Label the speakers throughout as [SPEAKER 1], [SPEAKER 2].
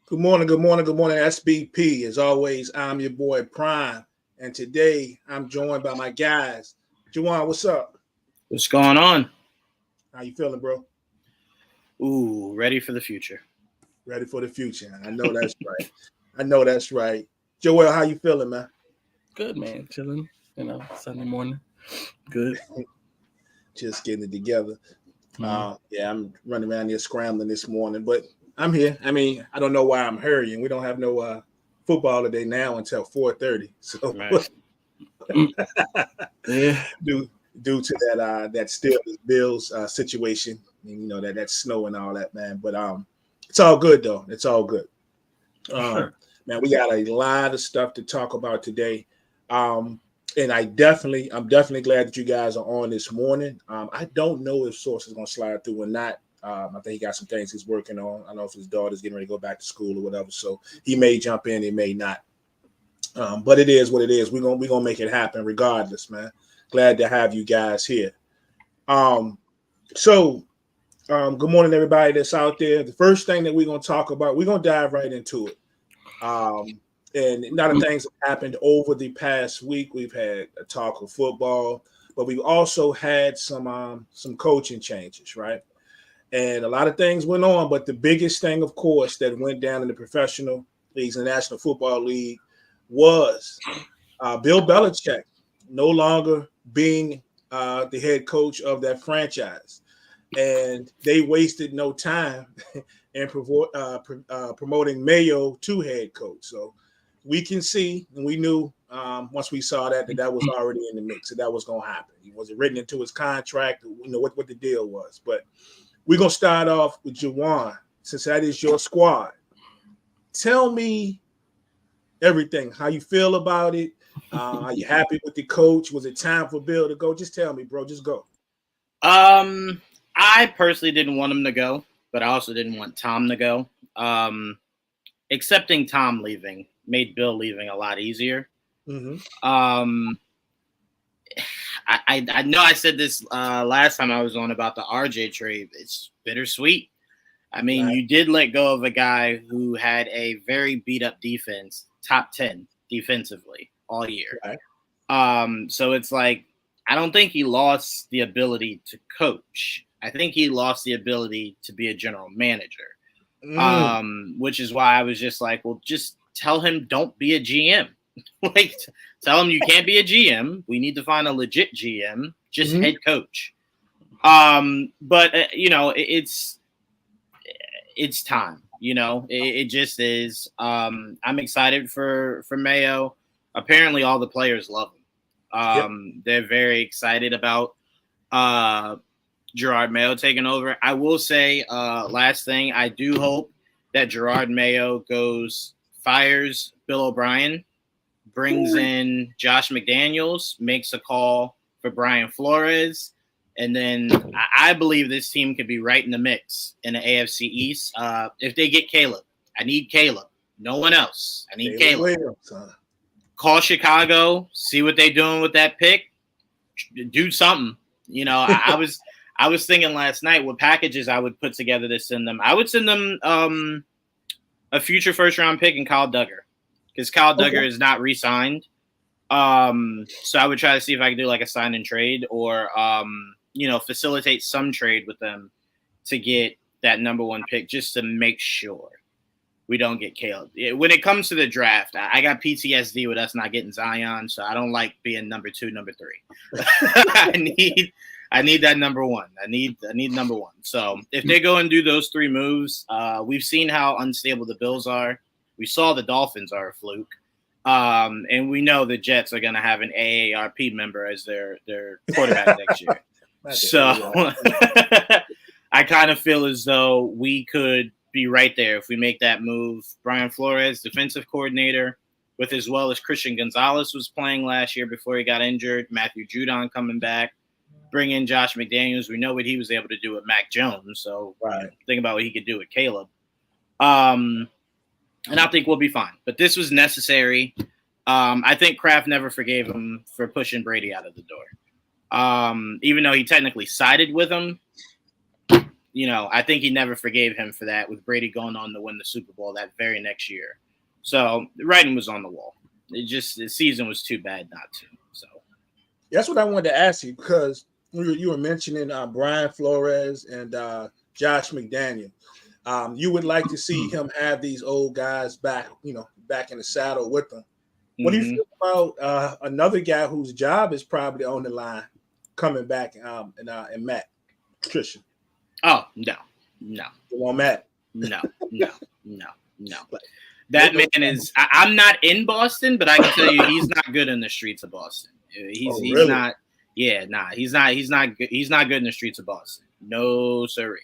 [SPEAKER 1] Good morning, SBP. As always, I'm your boy Prime, and today I'm joined by my guys. Juwan, what's up?
[SPEAKER 2] What's going on?
[SPEAKER 1] How you feeling, bro?
[SPEAKER 2] Ooh, ready for the future.
[SPEAKER 1] Ready for the future. I know that's right. I know that's right. Joel, how you feeling, man?
[SPEAKER 3] Good, man. Chilling, Sunday morning. Good.
[SPEAKER 1] Just getting it together. Yeah, I'm running around here scrambling this morning, but I'm here. I mean, I don't know why I'm hurrying. We don't have no football today now until 4:30. So
[SPEAKER 2] Right.
[SPEAKER 3] Yeah.
[SPEAKER 1] due to that Steelers Bills situation, and, that snow and all that, man. But it's all good though. It's all good.
[SPEAKER 3] Sure.
[SPEAKER 1] Man, we got a lot of stuff to talk about today. And I'm definitely glad that you guys are on this morning. I don't know if Source is going to slide through or not. I think he got some things he's working on. I don't know if his daughter's getting ready to go back to school or whatever. So he may jump in, he may not. But it is what it is. We're gonna make it happen regardless, man. Glad to have you guys here. So good morning, everybody that's out there. The first thing that we're gonna talk about, we're gonna dive right into it. And a lot of things have happened over the past week. We've had a talk of football, but we've also had some coaching changes, right? And a lot of things went on, but the biggest thing, of course, that went down in the professional leagues and the National Football League was Bill Belichick no longer being the head coach of that franchise. And they wasted no time in promoting Mayo to head coach. So we can see, and we knew once we saw that was already in the mix, that was going to happen. He wasn't written into his contract, what the deal was. But we're going to start off with Juwan, since that is your squad. Tell me everything, how you feel about it. Are you happy with the coach? Was it time for Bill to go? Just tell me, bro. Just go.
[SPEAKER 2] I personally didn't want him to go, but I also didn't want Tom to go. Accepting Tom leaving made Bill leaving a lot easier.
[SPEAKER 1] Mm-hmm.
[SPEAKER 2] I know I said this last time I was on about the RJ trade. It's bittersweet. I mean, You did let go of a guy who had a very beat up defense, top 10 defensively all year.
[SPEAKER 1] Right.
[SPEAKER 2] So it's like, I don't think he lost the ability to coach. I think he lost the ability to be a general manager, which is why I was just like, well, just tell him don't be a GM. Like, tell him you can't be a GM. We need to find a legit GM, just head coach. But it's time. It just is. I'm excited for Mayo. Apparently, all the players love him. They're very excited about Jerod Mayo taking over. I will say, last thing, I do hope that Jerod Mayo fires Bill O'Brien, brings in Josh McDaniels, makes a call for Brian Flores, and then I believe this team could be right in the mix in the AFC East. If they get Caleb, I need Caleb. No one else. I need Caleb. Call Chicago, see what they're doing with that pick. Do something. I was thinking last night what packages I would put together to send them. I would send them a future first-round pick and Kyle Duggar, because Kyle Duggar is not re-signed. So I would try to see if I could do like a sign and trade or, facilitate some trade with them to get that number one pick just to make sure we don't get Caleb. When it comes to the draft, I got PTSD with us not getting Zion, so I don't like being number 2, number 3. I need that number one. I need number one. So if they go and do those 3 moves, we've seen how unstable the Bills are. We saw the Dolphins are a fluke. And we know the Jets are going to have an AARP member as their quarterback next year. So I kind of feel as though we could be right there if we make that move. Brian Flores, defensive coordinator, with as well as Christian Gonzalez was playing last year before he got injured. Matthew Judon coming back. Bring in Josh McDaniels. We know what he was able to do with Mac Jones. So think about what he could do with Caleb. And I think we'll be fine. But this was necessary. I think Kraft never forgave him for pushing Brady out of the door. Even though he technically sided with him, I think he never forgave him for that, with Brady going on to win the Super Bowl that very next year. So the writing was on the wall. The season was too bad not to. So
[SPEAKER 1] that's what I wanted to ask you, because you were mentioning Brian Flores and Josh McDaniel. You would like to see him have these old guys back in the saddle with them. What do you feel about another guy whose job is probably on the line coming back, and Matt Patricia?
[SPEAKER 2] Oh, no. You
[SPEAKER 1] want Matt?
[SPEAKER 2] No. That man is. I'm not in Boston, but I can tell you he's not good in the streets of Boston. He's
[SPEAKER 1] really?
[SPEAKER 2] not. Yeah, he's not good. He's not good in the streets of Boston. No, sorry.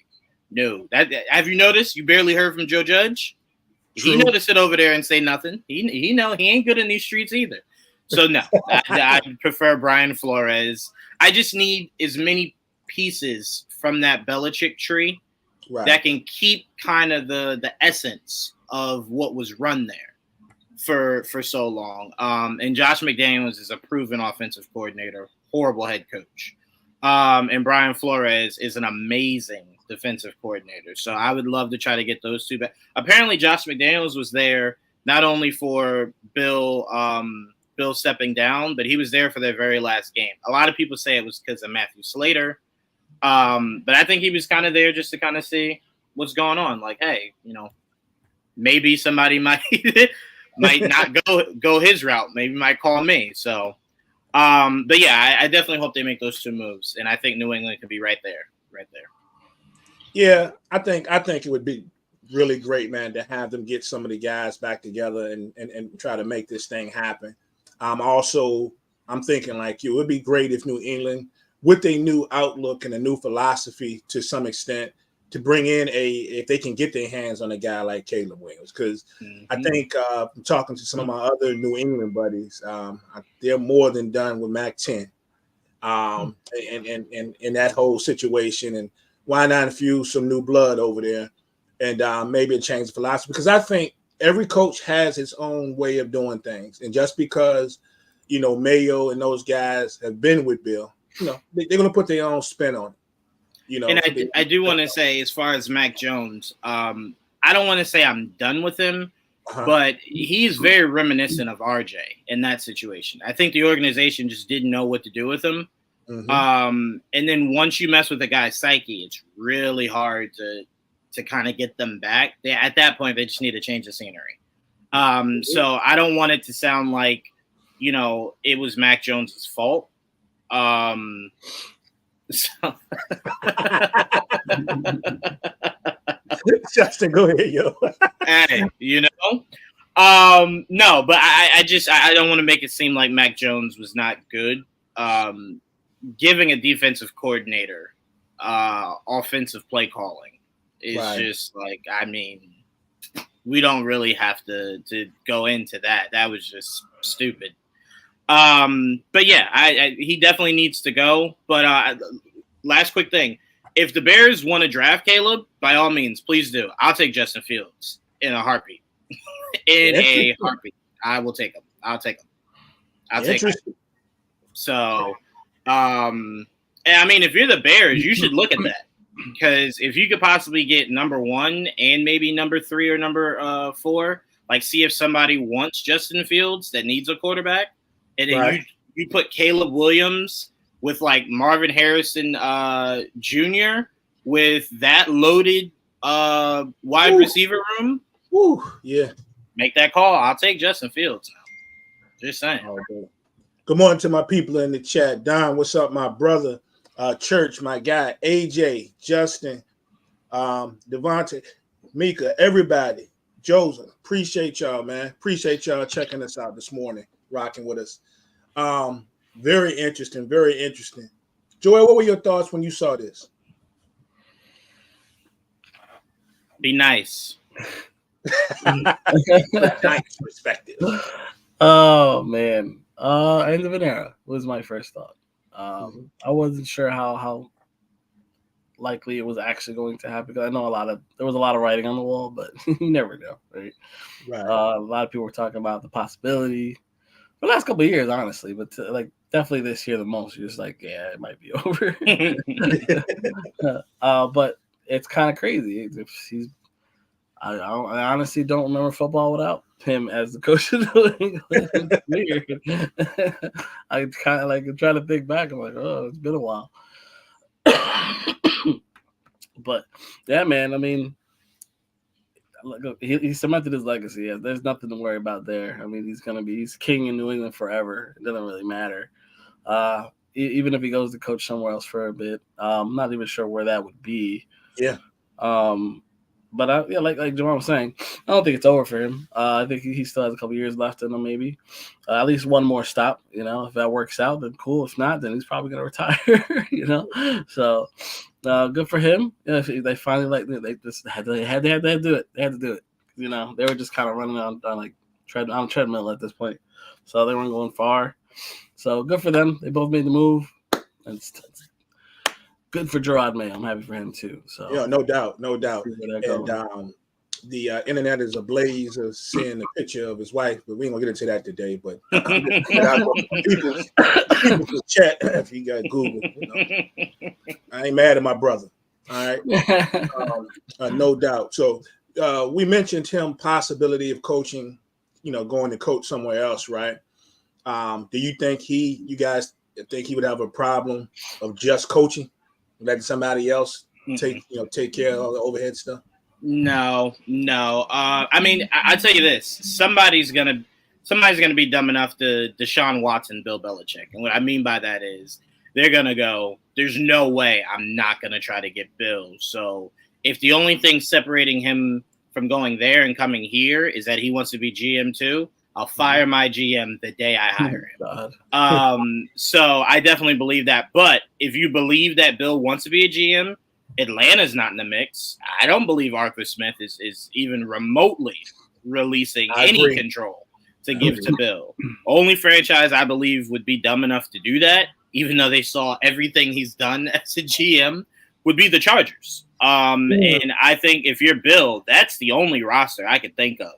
[SPEAKER 2] No. Have you noticed? You barely heard from Joe Judge. True. He noticed it over there and say nothing. He ain't good in these streets either. So no, I prefer Brian Flores. I just need as many pieces from that Belichick tree that can keep kind of the essence of what was run there for so long. And Josh McDaniels is a proven offensive coordinator, horrible head coach. And Brian Flores is an amazing defensive coordinator. So I would love to try to get those two back. Apparently Josh McDaniels was there not only for Bill stepping down, but he was there for their very last game. A lot of people say it was because of Matthew Slater. But I think he was kind of there just to kind of see what's going on. Like, hey, maybe somebody might not go his route. Maybe might call me. So, but yeah, I definitely hope they make those two moves. And I think New England could be right there.
[SPEAKER 1] Yeah, I think it would be really great, man, to have them get some of the guys back together and try to make this thing happen. I'm thinking like you, it would be great if New England, with a new outlook and a new philosophy to some extent, to bring in if they can get their hands on a guy like Caleb Williams. Because I think from talking to some of my other New England buddies, they're more than done with Mac 10 and that whole situation. And why not infuse some new blood over there and maybe change the philosophy? Because I think every coach has his own way of doing things. And just because, Mayo and those guys have been with Bill, they're going to put their own spin on it.
[SPEAKER 2] And I do want to say, as far as Mac Jones, I don't want to say I'm done with him, but he's very reminiscent of RJ in that situation. I think the organization just didn't know what to do with him. And then once you mess with a guy's psyche, it's really hard to kind of get them back. At that point, they just need to change the scenery. So I don't want it to sound like, it was Mac Jones's fault.
[SPEAKER 1] Justin, go ahead, yo.
[SPEAKER 2] Hey, no, but I don't want to make it seem like Mac Jones was not good. Giving a defensive coordinator offensive play calling is just like, we don't really have to go into that. That was just stupid. But yeah, he definitely needs to go. But last quick thing, if the Bears want to draft Caleb, by all means, please do. I'll take Justin Fields in a heartbeat. A heartbeat. I will take him. I'll take him. So, if you're the Bears, you should look at that, because if you could possibly get number 1 and maybe number 3 or number 4, like see if somebody wants Justin Fields that needs a quarterback, and then you put Caleb Williams with like Marvin Harrison Jr. with that loaded wide receiver room.
[SPEAKER 1] Yeah.
[SPEAKER 2] Make that call. I'll take Justin Fields now. Just saying.
[SPEAKER 1] Okay. Good morning to my people in the chat. Don, what's up, my brother? Church, my guy. AJ, Justin, Devontae, Mika, everybody. Joseph, appreciate y'all, man. Appreciate y'all checking us out this morning, rocking with us. Very interesting, very interesting. Joel, what were your thoughts when you saw this?
[SPEAKER 2] Be nice.
[SPEAKER 1] Nice perspective.
[SPEAKER 3] Oh man. End of an era was my first thought. I wasn't sure how likely it was actually going to happen, because I know there was a lot of writing on the wall, but you never know, right? A lot of people were talking about the possibility for the last couple of years, honestly, but definitely this year the most. You're just like, yeah, it might be over. But it's kind of crazy. I honestly don't remember football without him as the coach of New England. It's weird. I kind of like trying to think back. I'm like, oh, it's been a while. But yeah, man. I mean, look, he cemented his legacy. Yeah, there's nothing to worry about there. I mean, he's king in New England forever. It doesn't really matter. Even if he goes to coach somewhere else for a bit, I'm not even sure where that would be.
[SPEAKER 1] Yeah.
[SPEAKER 3] But like Jamal was saying, I don't think it's over for him. I think he still has a couple years left in him, maybe at least one more stop. If that works out, then cool. If not, then he's probably gonna retire. So good for him. If they finally they just had to do it. They had to do it. They were just kind of running on treadmill at this point, so they weren't going far. So good for them. They both made the move. And it's good for Jerod Mayo. I'm happy for him too. So
[SPEAKER 1] yeah, no doubt. And the internet is ablaze of seeing the picture of his wife, but we ain't gonna get into that today. But people chat if you got Google. I ain't mad at my brother. All right, no doubt. So we mentioned him possibility of coaching, going to coach somewhere else, right? Do you think you guys think he would have a problem of just coaching, letting somebody else take care of all the overhead stuff?
[SPEAKER 2] No. I mean, I tell you this: somebody's gonna be dumb enough to Deshaun Watson, Bill Belichick, and what I mean by that is they're gonna go, "There's no way I'm not gonna try to get Bill." So if the only thing separating him from going there and coming here is that he wants to be GM too, I'll fire my GM the day I hire him. So I definitely believe that. But if you believe that Bill wants to be a GM, Atlanta's not in the mix. I don't believe Arthur Smith is even remotely releasing any control to give to Bill. Only franchise I believe would be dumb enough to do that, even though they saw everything he's done as a GM, would be the Chargers. And I think if you're Bill, that's the only roster I could think of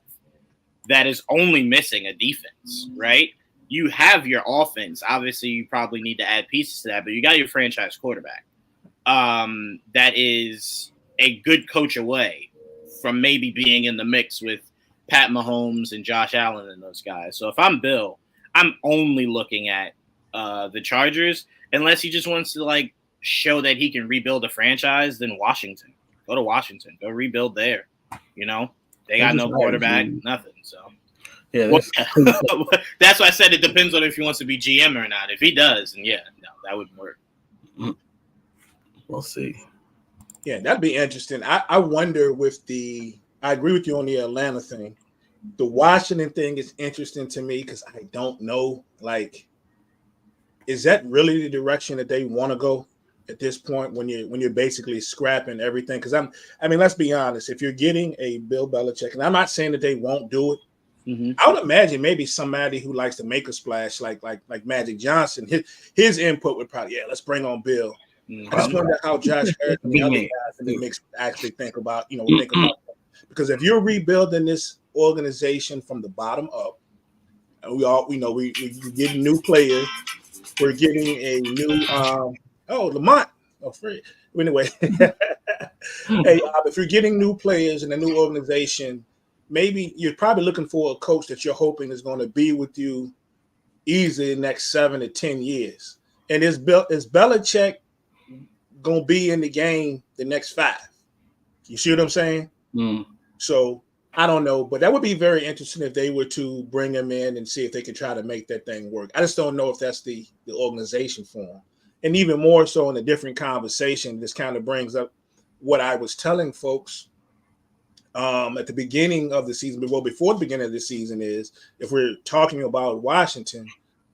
[SPEAKER 2] that is only missing a defense, right? You have your offense. Obviously, you probably need to add pieces to that, but you got your franchise quarterback. That is a good coach away from maybe being in the mix with Pat Mahomes and Josh Allen and those guys. So if I'm Bill, I'm only looking at the Chargers, unless he just wants to show that he can rebuild a franchise. Then Washington, go to Washington, go rebuild there. They got no quarterback, nothing. So
[SPEAKER 3] yeah,
[SPEAKER 2] that's why I said it depends on if he wants to be GM or not. If he does, then that wouldn't work.
[SPEAKER 3] We'll see.
[SPEAKER 1] Yeah, that'd be interesting. I wonder I agree with you on the Atlanta thing. The Washington thing is interesting to me because I don't know, is that really the direction that they want to go at this point when you're basically scrapping everything? Because let's be honest, if you're getting a Bill Belichick, and I'm not saying that they won't do it, I would imagine maybe somebody who likes to make a splash like Magic Johnson, his input would probably, let's bring on Bill. I just wonder how Josh Harris and the other guys in the mix actually think about that. Because if you're rebuilding this organization from the bottom up, and we're getting new players, we're getting a new Lamont. Fred. Anyway, if you're getting new players in a new organization, maybe you're probably looking for a coach that you're hoping is going to be with you easily the next 7 to 10 years. And is Belichick going to be in the game the next 5? You see what I'm saying? So I don't know, but that would be very interesting if they were to bring him in and see if they could try to make that thing work. I just don't know if that's the organization for him. And even more so in a different conversation, this kind of brings up what I was telling folks at the beginning of the season, before the beginning of the season, is if we're talking about Washington,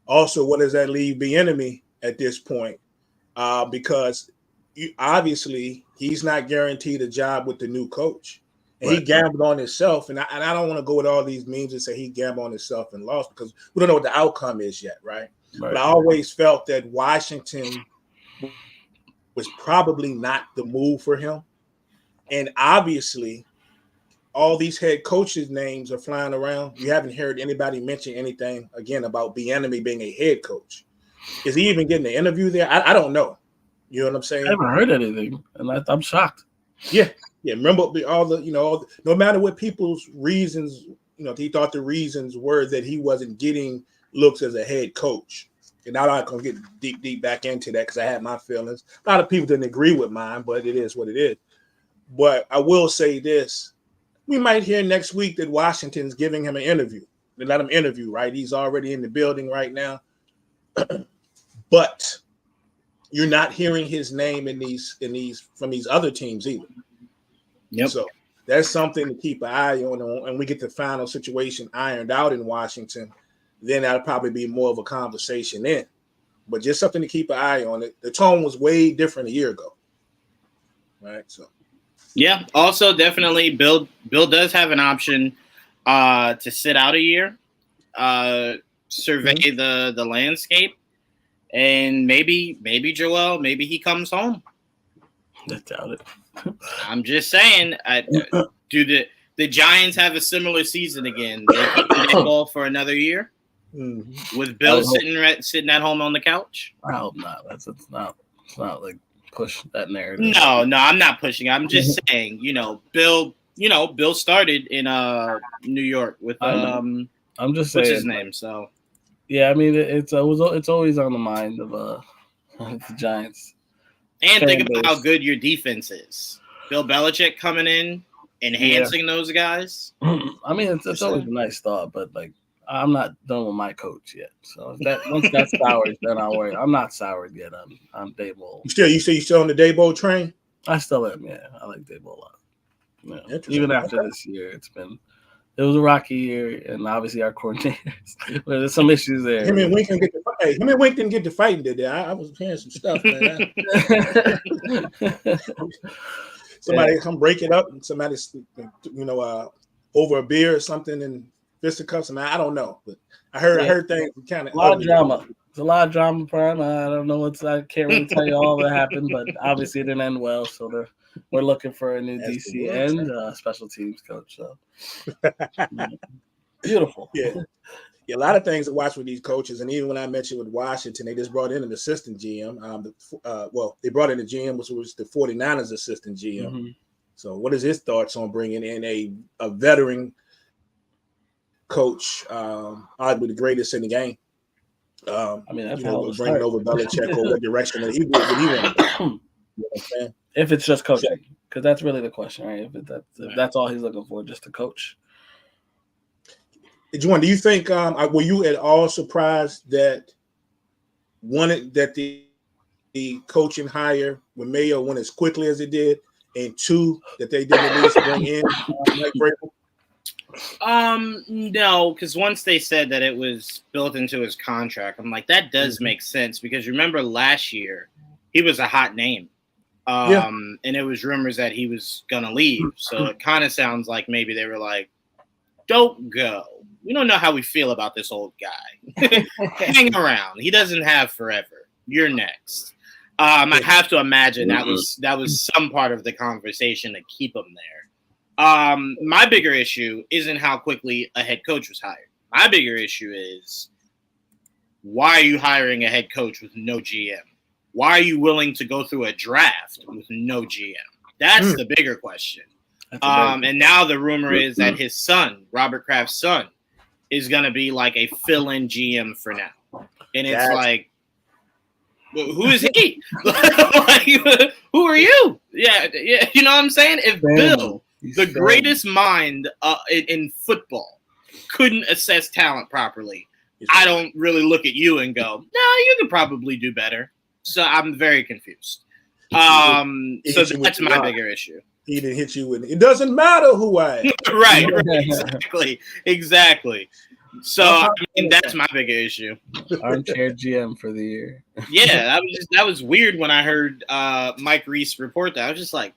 [SPEAKER 1] also what does that leave Bieniemy at this point? Because obviously he's not guaranteed a job with the new coach. And he gambled on himself. And I don't want to go with all these memes and say he gambled on himself and lost, because we don't know what the outcome is yet, right? But I always felt that Washington was probably not the move for him. And obviously, all these head coaches' names are flying around. You haven't heard anybody mention anything, again, about Bieniemy being a head coach. Is he even getting an interview there? I don't know. You know what I'm saying?
[SPEAKER 3] I haven't heard anything, and I'm shocked.
[SPEAKER 1] Yeah. Remember no matter what people's reasons, he thought the reasons were that he wasn't getting looks as a head coach. And I'm not going to get deep back into that because I had my feelings. A lot of people didn't agree with mine, but it is what it is. But I will say this. We might hear next week that Washington's giving him an interview. They let him interview, right? He's already in the building right now. But you're not hearing his name in these from these other teams either.
[SPEAKER 2] Yep.
[SPEAKER 1] So that's something to keep an eye on. And we get the final situation ironed out in Washington, then that'll probably be more of a conversation then. But just something to keep an eye on. The tone was way different a year ago. Right. So
[SPEAKER 2] yeah. Also, definitely Bill does have an option to sit out a year, survey the landscape, and maybe Joel, maybe he comes home.
[SPEAKER 3] I doubt it.
[SPEAKER 2] I'm just saying, do the Giants have a similar season again? They keep the ball for another year with Bill sitting at home on the couch.
[SPEAKER 3] I hope not. It's not like push that narrative.
[SPEAKER 2] No, I'm not pushing. I'm just saying, Bill started in New York with
[SPEAKER 3] I'm just saying,
[SPEAKER 2] what's his name? So
[SPEAKER 3] yeah, I mean it's always on the mind of the Giants.
[SPEAKER 2] And think about how good your defense is. Bill Belichick coming in, enhancing those guys.
[SPEAKER 3] I mean, it's always a nice thought, but like I'm not done with my coach yet. So once that's soured, then I'll worry. I'm not soured yet on Daboll.
[SPEAKER 1] You still on the Daboll train?
[SPEAKER 3] I still am. Yeah, I like Daboll a lot. Yeah. Even after this year, it was a rocky year, and obviously our coordinators. There's some issues there.
[SPEAKER 1] Him and Wink didn't get to fighting today. I was hearing some stuff, man. Somebody come break it up, and somebody, over a beer or something, and fisticuffs. I don't know, but I heard things kind of
[SPEAKER 3] a lot of drama. It's a lot of drama, Prime. I don't know I can't really tell you all that happened, but obviously it didn't end well. So we're looking for a new DC and special teams coach. So beautiful. Yeah,
[SPEAKER 1] a lot of things to watch with these coaches, and even when I mentioned with Washington, they just brought in an assistant GM. They brought in a GM, which was the 49ers assistant GM. Mm-hmm. So, what is his thoughts on bringing in a veteran coach, arguably the greatest in the game?
[SPEAKER 3] I mean, that's how
[SPEAKER 1] bringing over Belichick or what direction that he wanted.
[SPEAKER 3] If it's just coaching, because that's really the question, right? If that's all he's looking for, just to coach.
[SPEAKER 1] Do you think? Were you at all surprised that the coaching hire with Mayo went as quickly as it did, and two that they did at least bring in Mike Vrabel?
[SPEAKER 2] No, because once they said that it was built into his contract, I'm like, that does make sense, because remember last year he was a hot name. And it was rumors that he was gonna leave. So it kind of sounds like maybe they were like, don't go. We don't know how we feel about this old guy. Hang around. He doesn't have forever. You're next. I have to imagine that was some part of the conversation to keep him there. My bigger issue isn't how quickly a head coach was hired. My bigger issue is, why are you hiring a head coach with no GM? Why are you willing to go through a draft with no GM? That's the bigger question. And now the rumor is that his son, Robert Kraft's son, is going to be like a fill-in GM for now. And it's like, who is he? Like, who are you? Yeah, you know what I'm saying? If Bill, the greatest mind in football, couldn't assess talent properly, I don't really look at you and go, no, you could probably do better. So I'm very confused. So that's my bigger issue.
[SPEAKER 1] He didn't hit you with it. It doesn't matter who I am.
[SPEAKER 2] Right. Exactly. So I mean, that's my bigger issue.
[SPEAKER 3] Armchair GM for the year.
[SPEAKER 2] Yeah, that was weird when I heard Mike Reese report that. I was just like,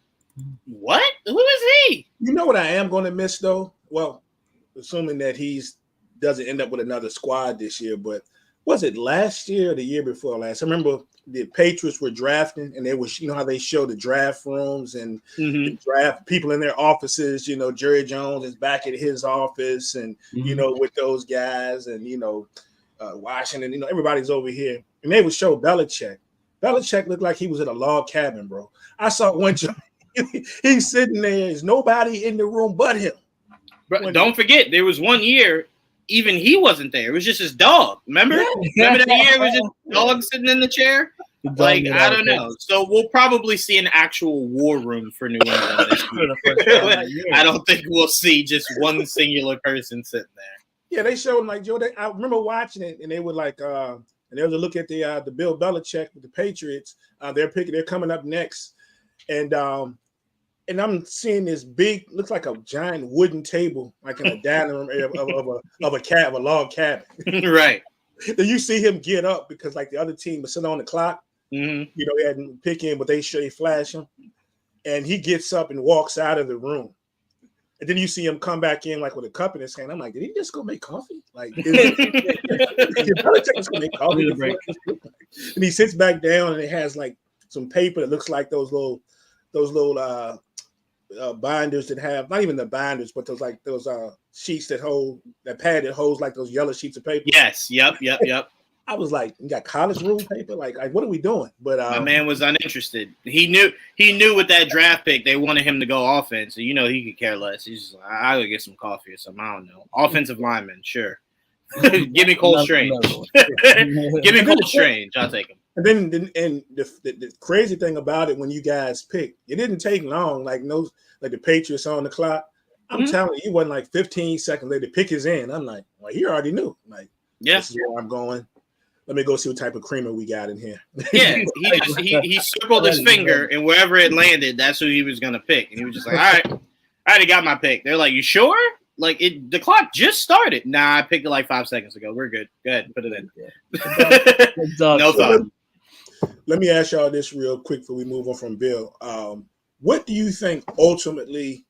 [SPEAKER 2] what? Who is he?
[SPEAKER 1] You know what I am going to miss though? Well, assuming that doesn't end up with another squad this year, but was it last year or the year before last? I remember the Patriots were drafting, and they was, how they show the draft rooms and the draft people in their offices. Jerry Jones is back at his office, and with those guys, and Washington. Everybody's over here, and they would show Belichick. Belichick looked like he was in a log cabin, bro. I saw one. He's sitting there. There's nobody in the room but him.
[SPEAKER 2] But don't forget, there was one year even he wasn't there. It was just his dog. Remember?
[SPEAKER 3] Yeah.
[SPEAKER 2] Remember that year it was just dog sitting in the chair? Like, I don't know. So we'll probably see an actual war room for New England this year. I don't think we'll see just one singular person sitting there.
[SPEAKER 1] Yeah, they showed like Joe. I remember watching it, and they were like, and they would look at the Bill Belichick with the Patriots. They're coming up next, and I'm seeing this big, looks like a giant wooden table, like in a dining room of a log cabin.
[SPEAKER 2] Right.
[SPEAKER 1] Then you see him get up because like the other team was sitting on the clock.
[SPEAKER 2] Mm-hmm.
[SPEAKER 1] You know, he hadn't pick in, but they flash him, and he gets up and walks out of the room. And then you see him come back in like with a cup in his hand. I'm like, did he just go make coffee? Like, did Belichick just go make coffee? And he sits back down, and it has like some paper that looks like those little binders that have not even the binders, but those sheets that pad that holds like those yellow sheets of paper.
[SPEAKER 2] Yes. Yep.
[SPEAKER 1] I was like, you got college rule paper? Like what are we doing? But
[SPEAKER 2] my man was uninterested. He knew with that draft pick they wanted him to go offense. So he could care less. He's just like, I'll go get some coffee or something. I don't know. Offensive lineman, sure. Give me Cole Strange. Give me Cole Strange. I'll take him.
[SPEAKER 1] And then the crazy thing about it, when you guys picked, it didn't take long. Like the Patriots on the clock. I'm telling you, it wasn't like 15 seconds later. The pick is in. I'm like, well, he already knew. I'm like, this is where I'm going. Let me go see what type of creamer we got in here.
[SPEAKER 2] Yeah, he circled his finger, and wherever it landed, that's who he was gonna pick. And he was just like, all right, I already got my pick. They're like, you sure? Like the clock just started. Nah, I picked it like 5 seconds ago. We're good. Go ahead, put it in. Yeah. No thought.
[SPEAKER 1] Let me ask y'all this real quick before we move on from Bill. What do you think ultimately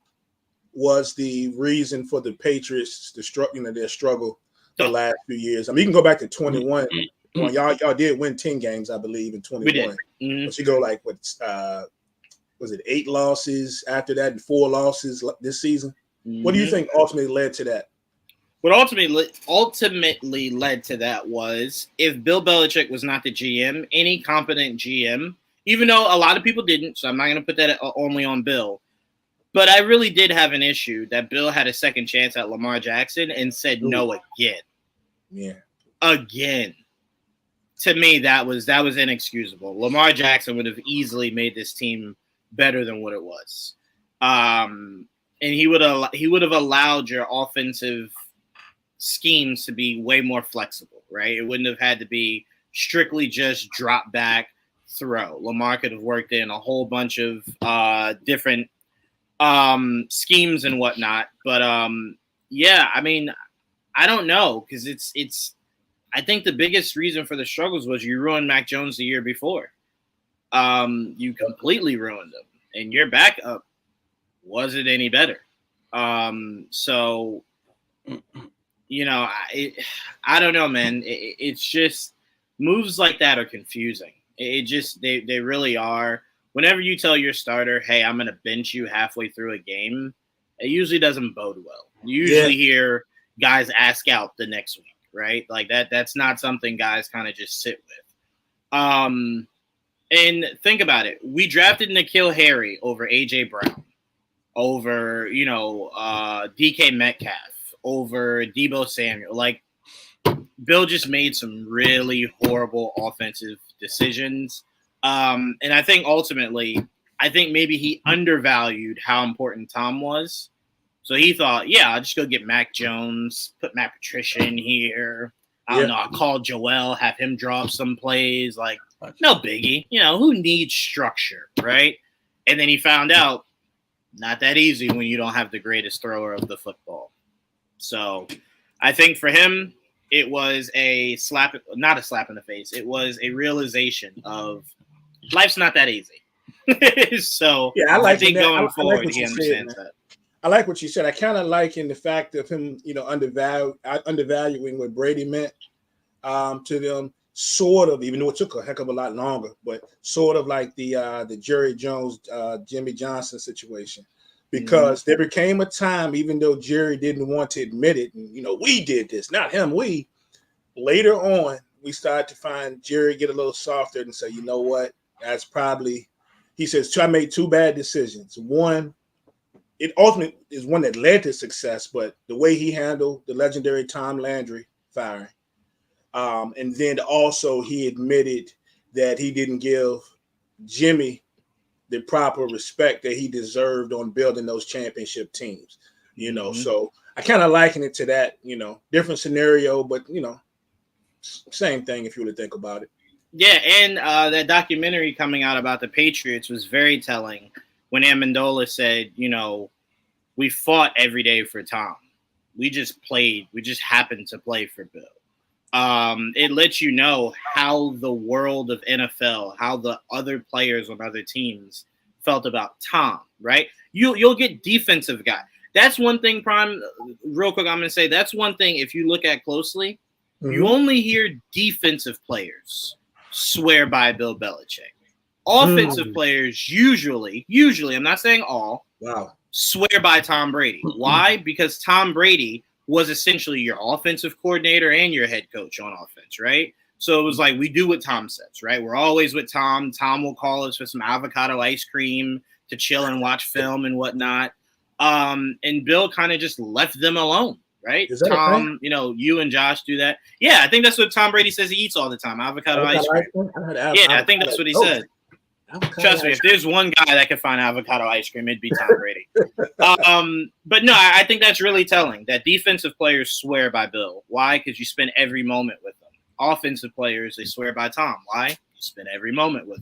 [SPEAKER 1] was the reason for the Patriots, their struggle the last few years? I mean, you can go back to 21. Y'all did win 10 games, I believe, in 21.
[SPEAKER 2] We did. Mm-hmm.
[SPEAKER 1] But you go like was it 8 losses after that and 4 losses this season? Mm-hmm. What do you think ultimately led to that?
[SPEAKER 2] What ultimately led to that was if Bill Belichick was not the GM, any competent GM, even though a lot of people didn't, so I'm not going to put that only on Bill, but I really did have an issue that Bill had a second chance at Lamar Jackson and said no again. Yeah. Again. To me, that was inexcusable. Lamar Jackson would have easily made this team better than what it was. And he would have allowed your offensive schemes to be way more flexible, right? It wouldn't have had to be strictly just drop back throw. Lamar could have worked in a whole bunch of different schemes and whatnot. But yeah, I mean, I don't know, because it's I think the biggest reason for the struggles was you ruined Mac Jones the year before. You completely ruined him, and your backup wasn't any better. So, I don't know, man. It's just moves like that are confusing. They really are. Whenever you tell your starter, hey, I'm going to bench you halfway through a game, it usually doesn't bode well. You usually hear guys ask out the next week, right? Like that's not something guys kind of just sit with. And think about it. We drafted N'Keal Harry over A.J. Brown, over, DK Metcalf, over Deebo Samuel. Like, Bill just made some really horrible offensive decisions. And I think ultimately, maybe he undervalued how important Tom was. So he thought, I'll just go get Mac Jones, put Matt Patricia in here. I don't know. I'll call Joel, have him drop some plays. Like, no biggie. Who needs structure, right? And then he found out, not that easy when you don't have the greatest thrower of the football. So I think for him, it was not a slap in the face. It was a realization of life's not that easy. So I think going forward, he understands that.
[SPEAKER 1] I like what you said. I kind of like in the fact of him, undervaluing what Brady meant to them, sort of, even though it took a heck of a lot longer, but sort of like the Jerry Jones, Jimmy Johnson situation. Because there became a time, even though Jerry didn't want to admit it, and, we did this, not him, later on, we started to find Jerry get a little softer and say, you know what, that's probably He says, I made 2 bad decisions. One, it ultimately is one that led to success, but the way he handled the legendary Tom Landry firing. And then also he admitted that he didn't give Jimmy the proper respect that he deserved on building those championship teams. So I kind of liken it to that, different scenario, but, same thing if you were to think about it.
[SPEAKER 2] Yeah, and that documentary coming out about the Patriots was very telling when Amendola said, we fought every day for Tom. We just played. We just happened to play for Bill. It lets you know how the world of NFL, how the other players on other teams felt about Tom, right? You'll get defensive guy. That's one thing, Prime, real quick, I'm going to say that's one thing if you look at closely, you only hear defensive players swear by Bill Belichick. Offensive players usually, I'm not saying all, swear by Tom Brady. Why? Because Tom Brady was essentially your offensive coordinator and your head coach on offense, right? So it was like, we do what Tom says, right? We're always with Tom. Tom will call us for some avocado ice cream to chill and watch film and whatnot. And Bill kind of just left them alone, right? Tom, you and Josh do that. Yeah, I think that's what Tom Brady says he eats all the time, avocado ice cream. I think that's what he said. Trust me, if there's one guy that can find avocado ice cream, it'd be Tom Brady. But no, I think that's really telling that defensive players swear by Bill. Why? Because you spend every moment with them. Offensive players, they swear by Tom. Why? You spend every moment with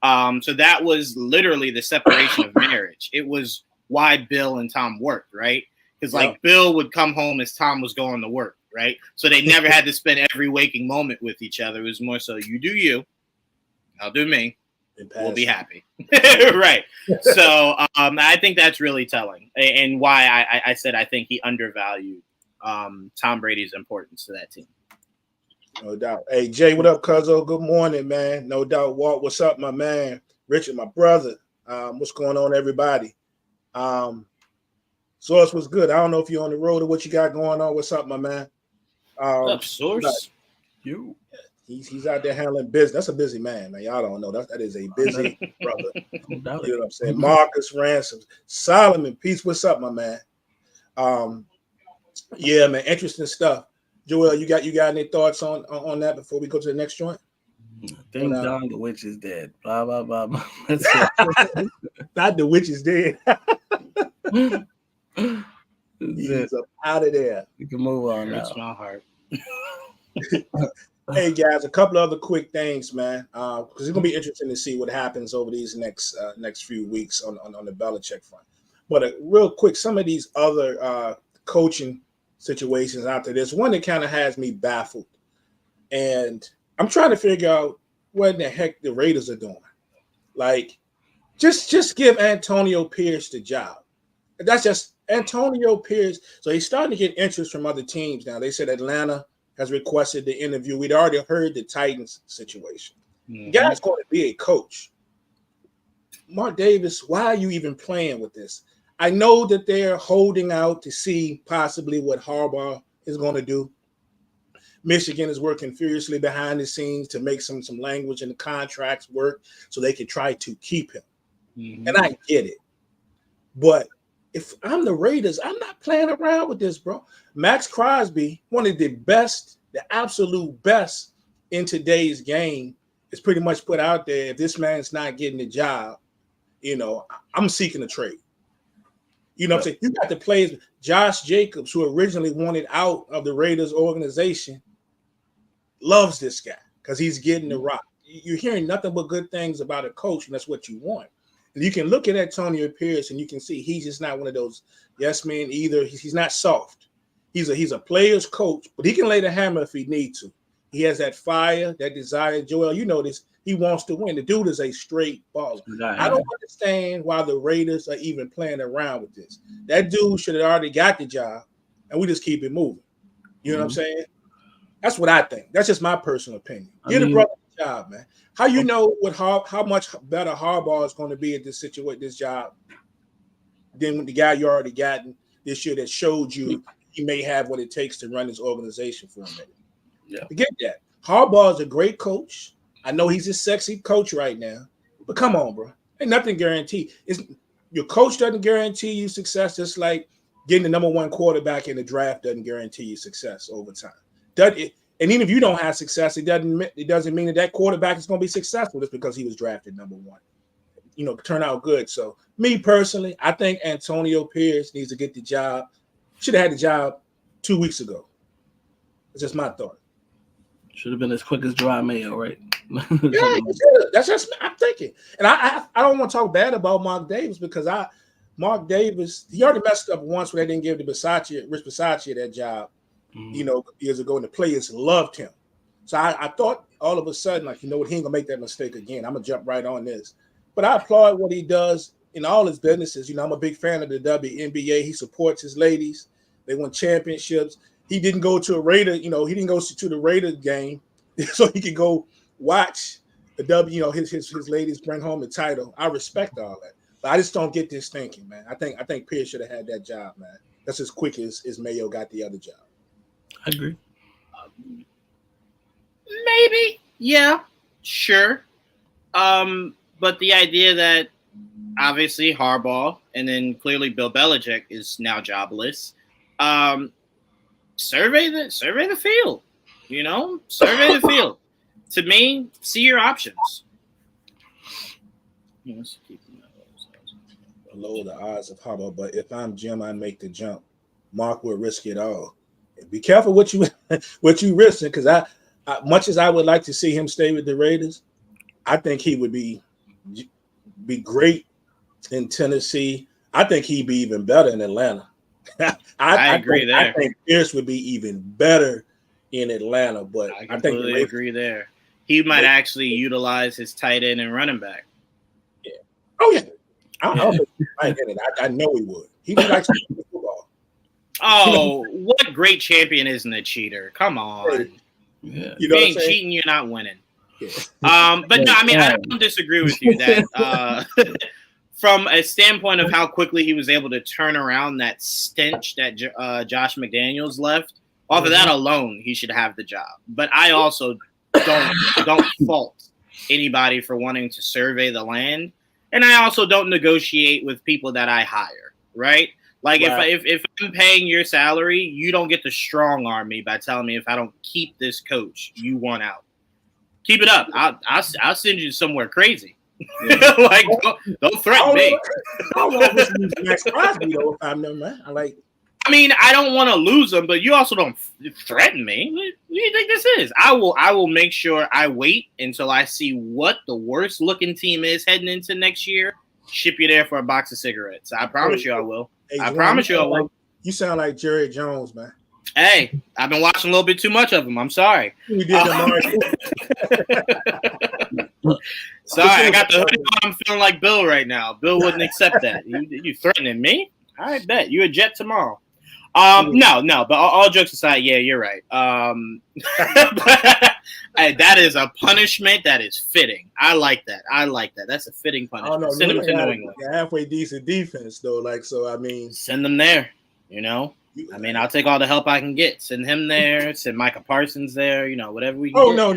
[SPEAKER 2] them. So that was literally the separation of marriage. It was why Bill and Tom worked, right? Because Bill would come home as Tom was going to work, right? So they never had to spend every waking moment with each other. It was more so you do you, I'll do me. We'll be happy. Right. So I think that's really telling and why I said I think he undervalued Tom Brady's importance to that team.
[SPEAKER 1] No doubt. Hey, Jay, what up, cuzzo? Good morning, man. No doubt. Walt, what's up, my man? Richard, my brother. What's going on, everybody? Source was good. I don't know if you're on the road or what you got going on. What's up, my man?
[SPEAKER 2] What's up, Source?
[SPEAKER 3] You.
[SPEAKER 1] He's out there handling business. That's a busy man, man. Y'all don't know. That is a busy brother. You know what I'm saying? Marcus Ransom. Solomon Peace. What's up, my man? Yeah, man. Interesting stuff. Joel, you got any thoughts on that before we go to the next joint?
[SPEAKER 3] Thank God the witch is dead. Blah, blah, blah, blah. That's
[SPEAKER 1] it. Not the witch is dead. He's up out of there.
[SPEAKER 3] You can move on now.
[SPEAKER 2] That's my heart.
[SPEAKER 1] Hey, guys, a couple of other quick things, man, because it's going to be interesting to see what happens over these next few weeks on the Belichick front. But real quick, some of these other coaching situations out there. There's one that kind of has me baffled, and I'm trying to figure out what the heck the Raiders are doing. Like, just give Antonio Pierce the job. That's just Antonio Pierce. So he's starting to get interest from other teams now. They said Atlanta has requested the interview. We'd already heard the Titans situation. The guy's going to be a coach. Mark Davis, why are you even playing with this? I know that they're holding out to see possibly what Harbaugh is going to do. Michigan is working furiously behind the scenes to make some language in the contracts work so they can try to keep him. And I get it. But if I'm the Raiders, I'm not playing around with this, bro. Max Crosby, one of the best, the absolute best in today's game, is pretty much put out there. If this man's not getting the job, I'm seeking a trade. You know what I'm saying? You got the players, Josh Jacobs, who originally wanted out of the Raiders organization, loves this guy because he's getting the rock. You're hearing nothing but good things about a coach, and that's what you want. And you can look at Antonio Pierce, and you can see he's just not one of those yes men either. He's not soft. He's a player's coach, but he can lay the hammer if he needs to. He has that fire, that desire. Joel, you know this. He wants to win. The dude is a straight baller. I don't understand why the Raiders are even playing around with this. That dude should have already got the job, and we just keep it moving. You know what I'm saying? That's what I think. That's just my personal opinion. Get a brother the job, man. How you know how much better Harbaugh is going to be at this job than the guy you already gotten this year that showed you he may have what it takes to run his organization for a minute.
[SPEAKER 3] Yeah.
[SPEAKER 1] Forget that. Harbaugh is a great coach. I know he's a sexy coach right now, but come on, bro. And nothing guaranteed. Your coach doesn't guarantee you success, just like getting the number one quarterback in the draft doesn't guarantee you success over time. And even if you don't have success, it doesn't mean that quarterback is going to be successful just because he was drafted number one. Turn out good. So me personally, I think Antonio Pierce needs to get the job. Should have had the job 2 weeks ago. It's just my thought.
[SPEAKER 3] Should have been as quick as Jerod Mayo, right?
[SPEAKER 1] Yeah, that's just I'm thinking. And I don't want to talk bad about Mark Davis because Mark Davis, he already messed up once when they didn't give Rich Bisaccia that job, years ago, and the players loved him. So I thought all of a sudden, he ain't gonna make that mistake again. I'm gonna jump right on this. But I applaud what he does in all his businesses. I'm a big fan of the WNBA. He supports his ladies. They won championships. He didn't go to a Raider, he didn't go to the Raider game so he could go watch the his ladies bring home the title. I respect all that. But I just don't get this thinking, man. I think Pierce should have had that job, man. That's as quick as Mayo got the other job.
[SPEAKER 3] I agree.
[SPEAKER 2] Maybe. Yeah. Sure. But the idea that obviously Harbaugh and then clearly Bill Belichick is now jobless. Survey the field. Survey the field. To me, see your options.
[SPEAKER 1] Below the odds of Harbaugh, but if I'm Jim, I make the jump. Mark will risk it all. Be careful what you risking, because I much as I would like to see him stay with the Raiders, I think he would be great in Tennessee. I think he'd be even better in Atlanta.
[SPEAKER 2] I agree there.
[SPEAKER 1] I think Pierce would be even better in Atlanta, but
[SPEAKER 2] I completely agree there. He might actually utilize his tight end and running back.
[SPEAKER 1] Yeah. Oh yeah. I don't think he might get it. I know he would. He would like to play football.
[SPEAKER 2] Oh, what great champion isn't a cheater? Come on.
[SPEAKER 3] Yeah.
[SPEAKER 2] You ain't cheating, you're not winning. Yeah. But no, I mean, I don't disagree with you that from a standpoint of how quickly he was able to turn around that stench that Josh McDaniels left. Off of that alone, he should have the job. But I also don't fault anybody for wanting to survey the land, and I also don't negotiate with people that I hire. Right? Like if I'm paying your salary, you don't get to strong arm me by telling me if I don't keep this coach, you want out. Keep it up. I'll send you somewhere crazy. Yeah. Like don't threaten me.
[SPEAKER 1] I don't want to lose Max Crosby though. If I'm no man,
[SPEAKER 2] I mean, I don't want to lose them, but you also don't threaten me. What do you think this is? I will make sure I wait until I see what the worst looking team is heading into next year. Ship you there for a box of cigarettes. I promise you I will. I promise you I will.
[SPEAKER 1] You sound like Jerry Jones, man.
[SPEAKER 2] Hey, I've been watching a little bit too much of him. I'm sorry.
[SPEAKER 1] We did
[SPEAKER 2] Sorry, I got the hoodie on. I'm feeling like Bill right now. Bill wouldn't accept that. You threatening me? I bet. You a Jet tomorrow. No, but all jokes aside, yeah, you're right. That is a punishment that is fitting. I like that. That's a fitting punishment. Send them to New England.
[SPEAKER 1] Halfway decent defense, though.
[SPEAKER 2] Send them there. I mean, I'll take all the help I can get. Send him there. Send Micah Parsons there. Whatever we can get.
[SPEAKER 1] No.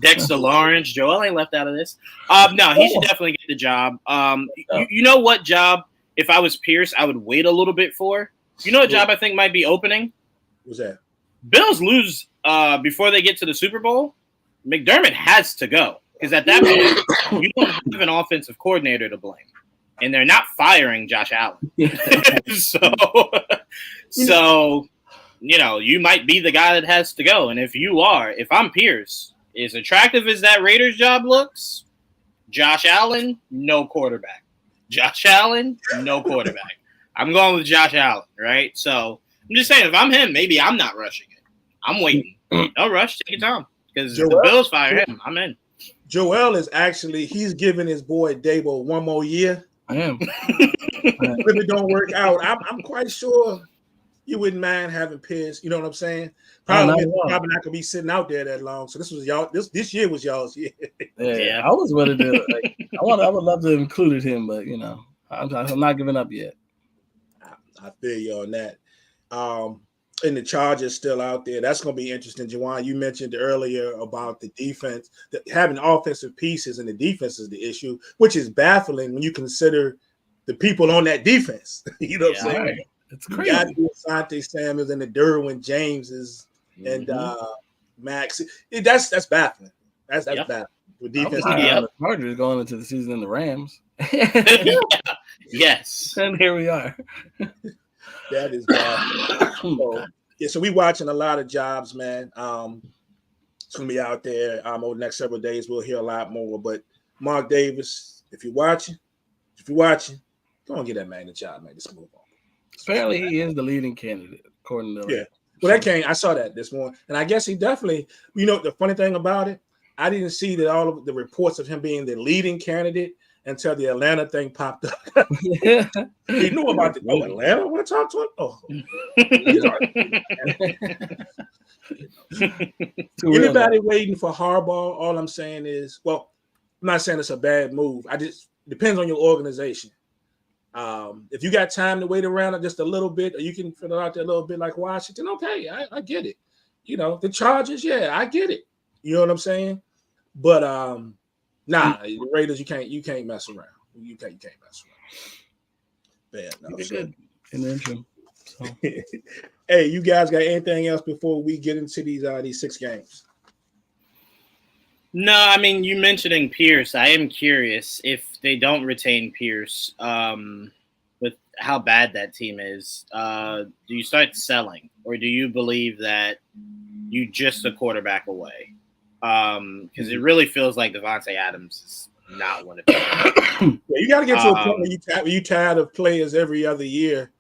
[SPEAKER 2] Dexter Lawrence. Joel ain't left out of this. No, he should definitely get the job. You know what job? If I was Pierce, I would wait a little bit for. You know what job I think might be opening?
[SPEAKER 1] What's that?
[SPEAKER 2] Bills lose before they get to the Super Bowl. McDermott has to go because at that point you don't have an offensive coordinator to blame, and they're not firing Josh Allen. So you might be the guy that has to go. And if I'm Pierce, as attractive as that Raiders job looks, Josh Allen, no quarterback. Josh Allen, no quarterback. I'm going with Josh Allen, right? So I'm just saying, if I'm him, maybe I'm not rushing it. I'm waiting. No rush. Take your time. Because if the Bills fire him, I'm in.
[SPEAKER 1] Joel is he's giving his boy Dabo one more year.
[SPEAKER 3] I am.
[SPEAKER 1] If it don't work out, I'm quite sure you wouldn't mind having Pierce. You know what I'm saying? Probably not going to be sitting out there that long. So this was y'all. This year was y'all's year.
[SPEAKER 3] Yeah, I was ready to. I would love to have included him, but I'm not giving up yet.
[SPEAKER 1] I feel you on that. and the Chargers still out there. That's going to be interesting. Juwan, you mentioned earlier about the defense, that having offensive pieces and the defense is the issue, which is baffling when you consider the people on that defense. You know what I'm saying?
[SPEAKER 3] Right. It's crazy.
[SPEAKER 1] You got the Asante Samuels and the Derwin Jameses and Max. That's baffling. That's baffling. The defense.
[SPEAKER 3] The Chargers going into the season in the Rams.
[SPEAKER 2] Yes.
[SPEAKER 3] And here we are.
[SPEAKER 1] That is baffling. So we watching a lot of jobs, man. It's gonna be out there over the next several days. We'll hear a lot more. But Mark Davis, if you're watching, go and get that man a job, man. Just move on.
[SPEAKER 3] Apparently, he is the leading candidate, according to
[SPEAKER 1] Well, I saw that this morning, and I guess he definitely. You know, the funny thing about it, I didn't see that all of the reports of him being the leading candidate until the Atlanta thing popped up. You knew about Atlanta? I want to talk to him. Oh, anybody waiting for Harbaugh? All I'm saying is, well, I'm not saying it's a bad move. Depends on your organization. If you got time to wait around just a little bit, or you can fill it out there a little bit like Washington, okay, I get it. You know, the Chargers, I get it. You know what I'm saying? But the Raiders, you can't mess around. You can't mess around. Bad. No,
[SPEAKER 3] good in the interim. So.
[SPEAKER 1] Hey, you guys got anything else before we get into these 6 games?
[SPEAKER 2] No, I mean, you mentioning Pierce. I am curious if they don't retain Pierce, with how bad that team is. Do you start selling, or do you believe that you just a quarterback away? Because it really feels like Devontae Adams is not one of them.
[SPEAKER 1] You got to get to a point where you tired of players every other year.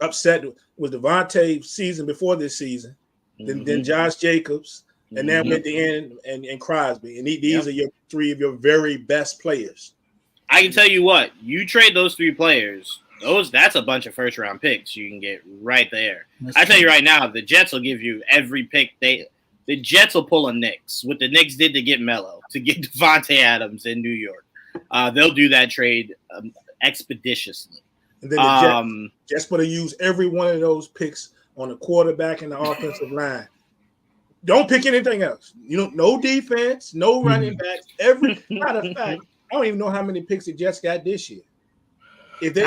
[SPEAKER 1] Upset with Devontae season before this season, then Josh Jacobs. And then at the end, and Crosby. And these are your 3 of your very best players.
[SPEAKER 2] I can tell you what, you trade those 3 players, that's a bunch of first-round picks you can get right there. I tell you right now, the Jets will give you every pick. The Jets will pull a Knicks. What the Knicks did to get Melo, to get Devontae Adams in New York. They'll do that trade expeditiously.
[SPEAKER 1] And then the Jets will use every one of those picks on the quarterback and the offensive line. Don't pick anything else. No defense, no running backs. Matter of fact, I don't even know how many picks the Jets got this year. If they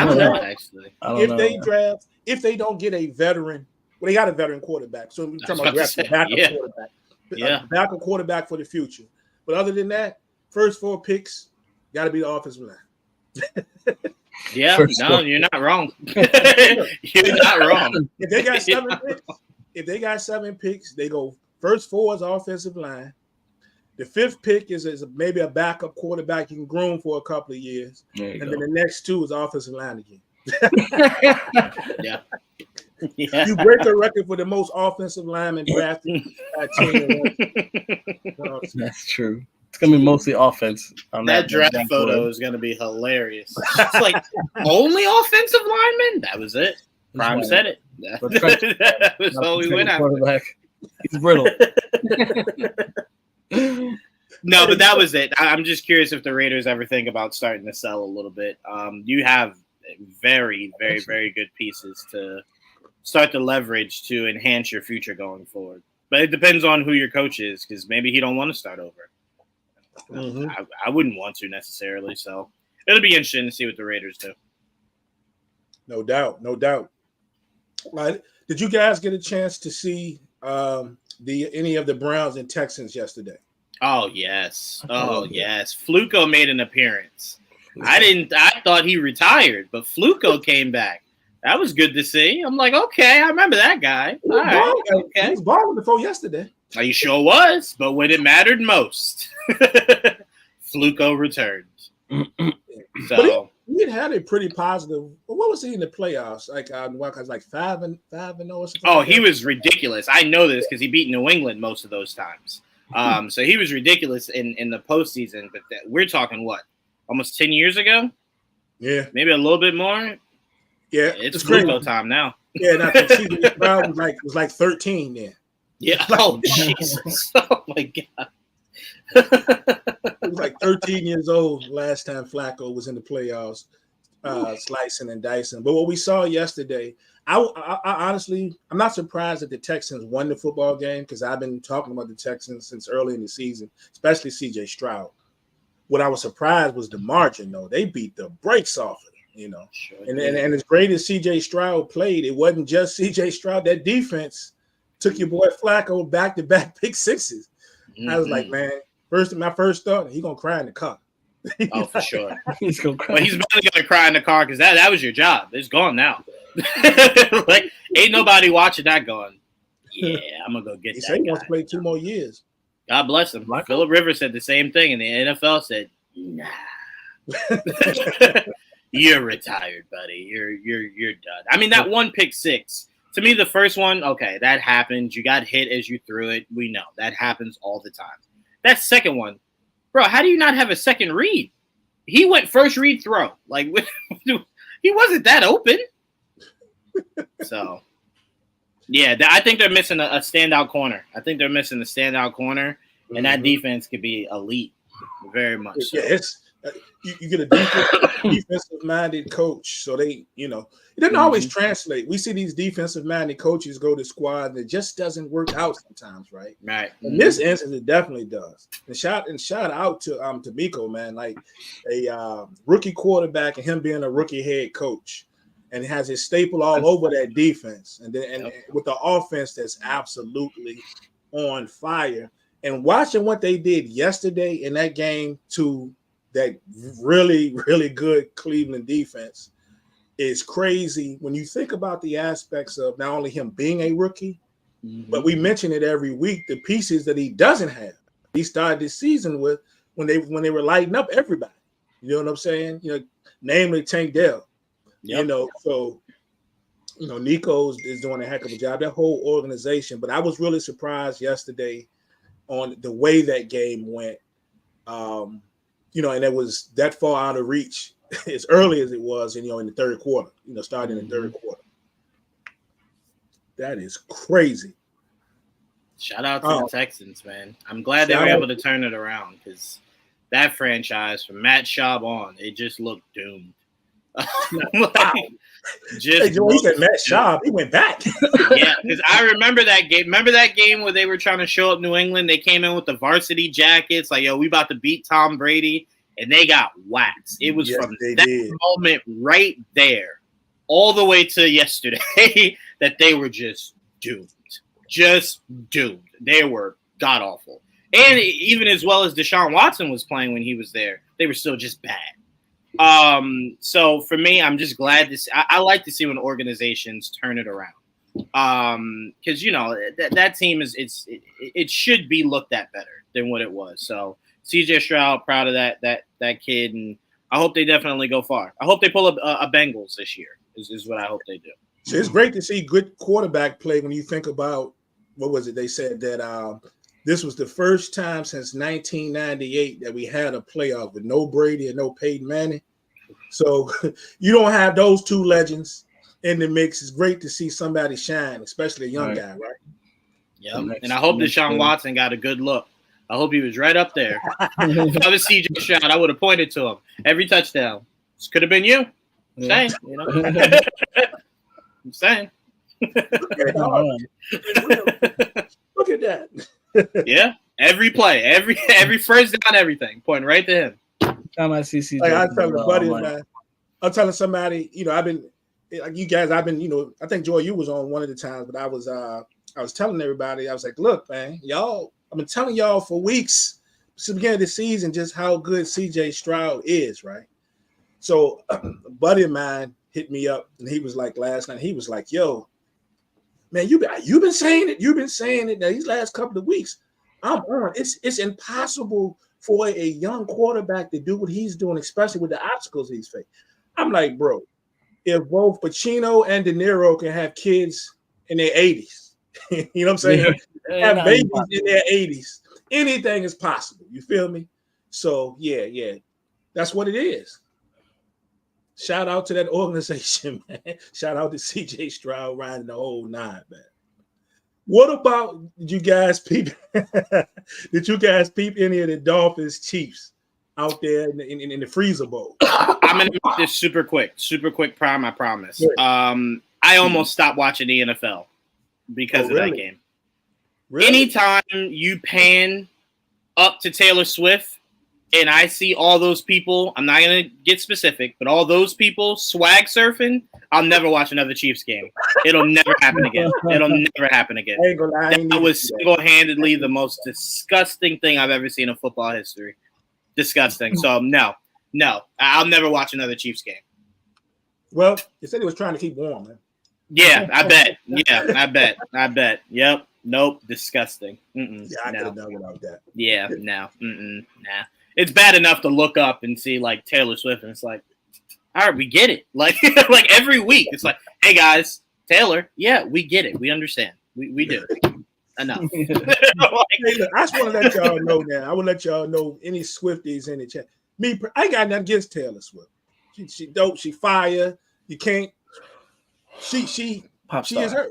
[SPEAKER 1] if they don't get a veteran, well, they got a veteran quarterback. So we're talking about drafting a backup quarterback. A backup quarterback for the future. But other than that, first 4 picks got to be the offensive line.
[SPEAKER 2] You're not wrong. You're not wrong.
[SPEAKER 1] If they got 7 picks, they go. First 4 is offensive line. The 5th pick is maybe a backup quarterback you can groom for a couple of years. Then the next 2 is offensive line again. You break the record for the most offensive linemen drafted by team.
[SPEAKER 3] That's true. It's going to be mostly offense.
[SPEAKER 2] That draft photo is going to be hilarious. It's like, only offensive linemen? That was it. Prime said it. That was all we went after.
[SPEAKER 3] He's brittle.
[SPEAKER 2] No, but that was it. I'm just curious if the Raiders ever think about starting to sell a little bit. You have very, very, very good pieces to start to leverage to enhance your future going forward. But it depends on who your coach is, because maybe he don't want to start over. I wouldn't want to necessarily. So it'll be interesting to see what the Raiders do.
[SPEAKER 1] No doubt. Did you guys get a chance to see any of the Browns and Texans yesterday?
[SPEAKER 2] Oh yes. Fluco made an appearance. I thought he retired, but Fluco came back. That was good to see. I'm like, okay, I remember that guy. All right, okay.
[SPEAKER 1] He was balling before yesterday.
[SPEAKER 2] He sure was, but when it mattered most, Fluco returned. So
[SPEAKER 1] he had a pretty positive. What was he in the playoffs? Like 5-0 or something.
[SPEAKER 2] Oh, he was ridiculous. I know this because he beat New England most of those times. So he was ridiculous in the postseason. But we're talking almost 10 years ago?
[SPEAKER 1] Yeah,
[SPEAKER 2] maybe a little bit more.
[SPEAKER 1] Yeah,
[SPEAKER 2] it's Fluco time now.
[SPEAKER 1] Yeah, the season was like 13 then.
[SPEAKER 2] Yeah. Oh Jesus! Oh my God.
[SPEAKER 1] He was like 13 years old last time Flacco was in the playoffs. slicing and dicing. But what we saw yesterday, I honestly, I'm not surprised that the Texans won the football game because I've been talking about the Texans since early in the season, especially C.J. Stroud. What I was surprised was the margin, though. They beat the brakes off it, you know.
[SPEAKER 2] Sure,
[SPEAKER 1] and as great as C.J. Stroud played, it wasn't just C.J. Stroud. That defense took your boy Flacco back-to-back pick sixes. Mm-hmm. I was like, man, my first thought, he's going to cry in the car.
[SPEAKER 2] Oh, for sure.
[SPEAKER 3] He's going to cry.
[SPEAKER 2] Well, he's really going to cry in the car because that was your job. It's gone now. Like, ain't nobody watching that going, yeah, I'm going to go get
[SPEAKER 1] he
[SPEAKER 2] that
[SPEAKER 1] said he
[SPEAKER 2] guy.
[SPEAKER 1] wants to play 2 more years.
[SPEAKER 2] God bless him. Phillip Rivers said the same thing, and the NFL said, nah. You're retired, buddy. You're done. I mean, that one pick six, to me, the first one, okay, that happened. You got hit as you threw it. We know. That happens all the time. That second one, bro, how do you not have a second read? He went first read throw. Like, he wasn't that open. So, yeah, I think they're missing a standout corner. And that defense could be elite, very much so.
[SPEAKER 1] Yeah, it's you get a defensive-minded coach, so they, you know, it doesn't always translate. We see these defensive-minded coaches go to squad, and it just doesn't work out sometimes, right?
[SPEAKER 2] Right.
[SPEAKER 1] In this instance, it definitely does. And shout out to Miko, man, like a rookie quarterback and him being a rookie head coach. And has his staple all over that defense, and with the offense that's absolutely on fire. And watching what they did yesterday in that game to that really, really good Cleveland defense is crazy when you think about the aspects of not only him being a rookie, but we mention it every week, the pieces that he doesn't have. He started this season with when they were lighting up everybody. You know what I'm saying? You know, namely Tank Dell. Yep. You know, so, you know, Nico is doing a heck of a job, that whole organization. But I was really surprised yesterday on the way that game went. You know, and it was that far out of reach as early as it was, in the third quarter, starting in the third quarter. That is crazy.
[SPEAKER 2] Shout out to the Texans, man. I'm glad they were able to turn it around because that franchise from Matt Schaub on, it just looked doomed.
[SPEAKER 1] He said Matt Schaub, he went back.
[SPEAKER 2] Yeah, because I remember that game. Remember that game where they were trying to show up New England? They came in with the varsity jackets, like, yo, we about to beat Tom Brady, and they got waxed. It was from that moment right there all the way to yesterday that they were just doomed. Just doomed. They were god-awful. And even as well as Deshaun Watson was playing when he was there, they were still just bad. So for me, I'm just glad to see. I like to see when organizations turn it around. Because that team it should be looked at better than what it was. So CJ Stroud, proud of that kid, and I hope they definitely go far. I hope they pull a Bengals this year. Is what I hope they do.
[SPEAKER 1] So it's great to see good quarterback play when you think about what was it? They said that this was the first time since 1998 that we had a playoff with no Brady and no Peyton Manning. So you don't have those two legends in the mix. It's great to see somebody shine, especially a young guy, right?
[SPEAKER 2] Yeah, and I hope Deshaun Watson got a good look. I hope he was right up there. If I was CJ Stroud, I would have pointed to him every touchdown. This could have been you. I'm saying, I'm saying.
[SPEAKER 1] Look at that.
[SPEAKER 2] Yeah, every play, every first down, everything pointing right to him.
[SPEAKER 1] I was telling a buddy, man. I'm telling somebody, I've been like you guys. I've been, I think Joy, you was on one of the times, but I was telling everybody, I was like, look, man, y'all. I've been telling y'all for weeks since the beginning of the season just how good CJ Stroud is, right? So a buddy of mine hit me up, and he was like last night. He was like, yo. Man, you've been saying it. You've been saying it these last couple of weeks. I'm on. It's impossible for a young quarterback to do what he's doing, especially with the obstacles he's facing. I'm like, bro, if both Pacino and De Niro can have kids in their 80s, you know what I'm saying? Yeah. Have babies in their 80s. Anything is possible. You feel me? So yeah, that's what it is. Shout out to that organization, man. Shout out to CJ Stroud riding the whole nine, man. What about did you guys peep any of the Dolphins Chiefs out there in the freezer bowl.
[SPEAKER 2] I'm gonna make this super quick prime, I promise. I almost stopped watching the NFL because of that game. Really? Anytime you pan up to Taylor Swift and I see all those people, I'm not going to get specific, but all those people swag surfing, I'll never watch another Chiefs game. It'll never happen again. That was single-handedly the most disgusting thing I've ever seen in football history. Disgusting. So, no. I'll never watch another Chiefs game.
[SPEAKER 1] Well, he said he was trying to keep warm, man.
[SPEAKER 2] Yeah, I bet. I bet. Yep. Nope. Disgusting.
[SPEAKER 1] Yeah, I could have done without that.
[SPEAKER 2] Yeah, no. Nah. It's bad enough to look up and see like Taylor Swift, and it's like, all right, we get it. Like, like every week, it's like, hey guys, Taylor, yeah, we get it. We understand. We do. Enough.
[SPEAKER 1] Hey, look, I just want to let y'all know now. I will let y'all know any Swifties in the chat. Me, I got nothing against Taylor Swift. She dope. She fire. You can't. She is her.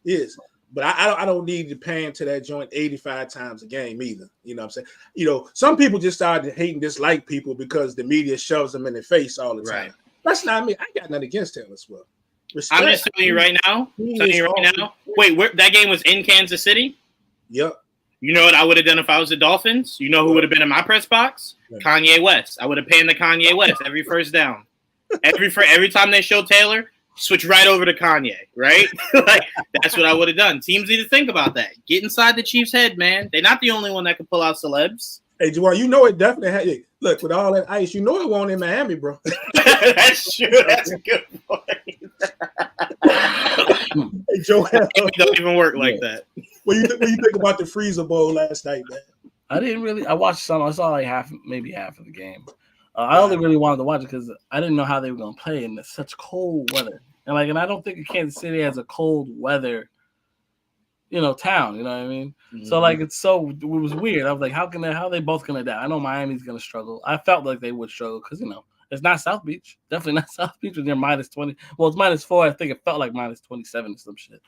[SPEAKER 1] Is. But I don't need to pan to that joint 85 times a game either. You know what I'm saying? Some people just started to hate and dislike people because the media shoves them in their face all the time. Right. That's not me. I got nothing against Taylor Swift. Respect.
[SPEAKER 2] I'm just telling you right now. Wait, that game was in Kansas City?
[SPEAKER 1] Yep.
[SPEAKER 2] You know what I would have done if I was the Dolphins? You know who would have been in my press box? Yeah. Kanye West. I would have panned to Kanye West every first down. Every time they show Taylor, switch right over to Kanye, right? Like, that's what I would have done. Teams need to think about that. Get inside the Chiefs' head, man. They're not the only one that can pull out celebs.
[SPEAKER 1] Hey, Juwan, you know it definitely had – look, with all that ice, you know it won't in Miami, bro.
[SPEAKER 2] That's true. That's a good point.
[SPEAKER 1] Hey, Joel.
[SPEAKER 2] It don't even work like that.
[SPEAKER 1] What you think about the Freezer Bowl last night, man?
[SPEAKER 3] I watched some. I saw like maybe half of the game. I only really wanted to watch it because I didn't know how they were going to play in such cold weather. And I don't think Kansas City has a cold weather, town. You know what I mean? Mm-hmm. So it was weird. I was like, how are they both going to die? I know Miami's going to struggle. I felt like they would struggle because it's not South Beach. Definitely not South Beach when they're -20. Well, it's -4. I think it felt like -27 or some shit.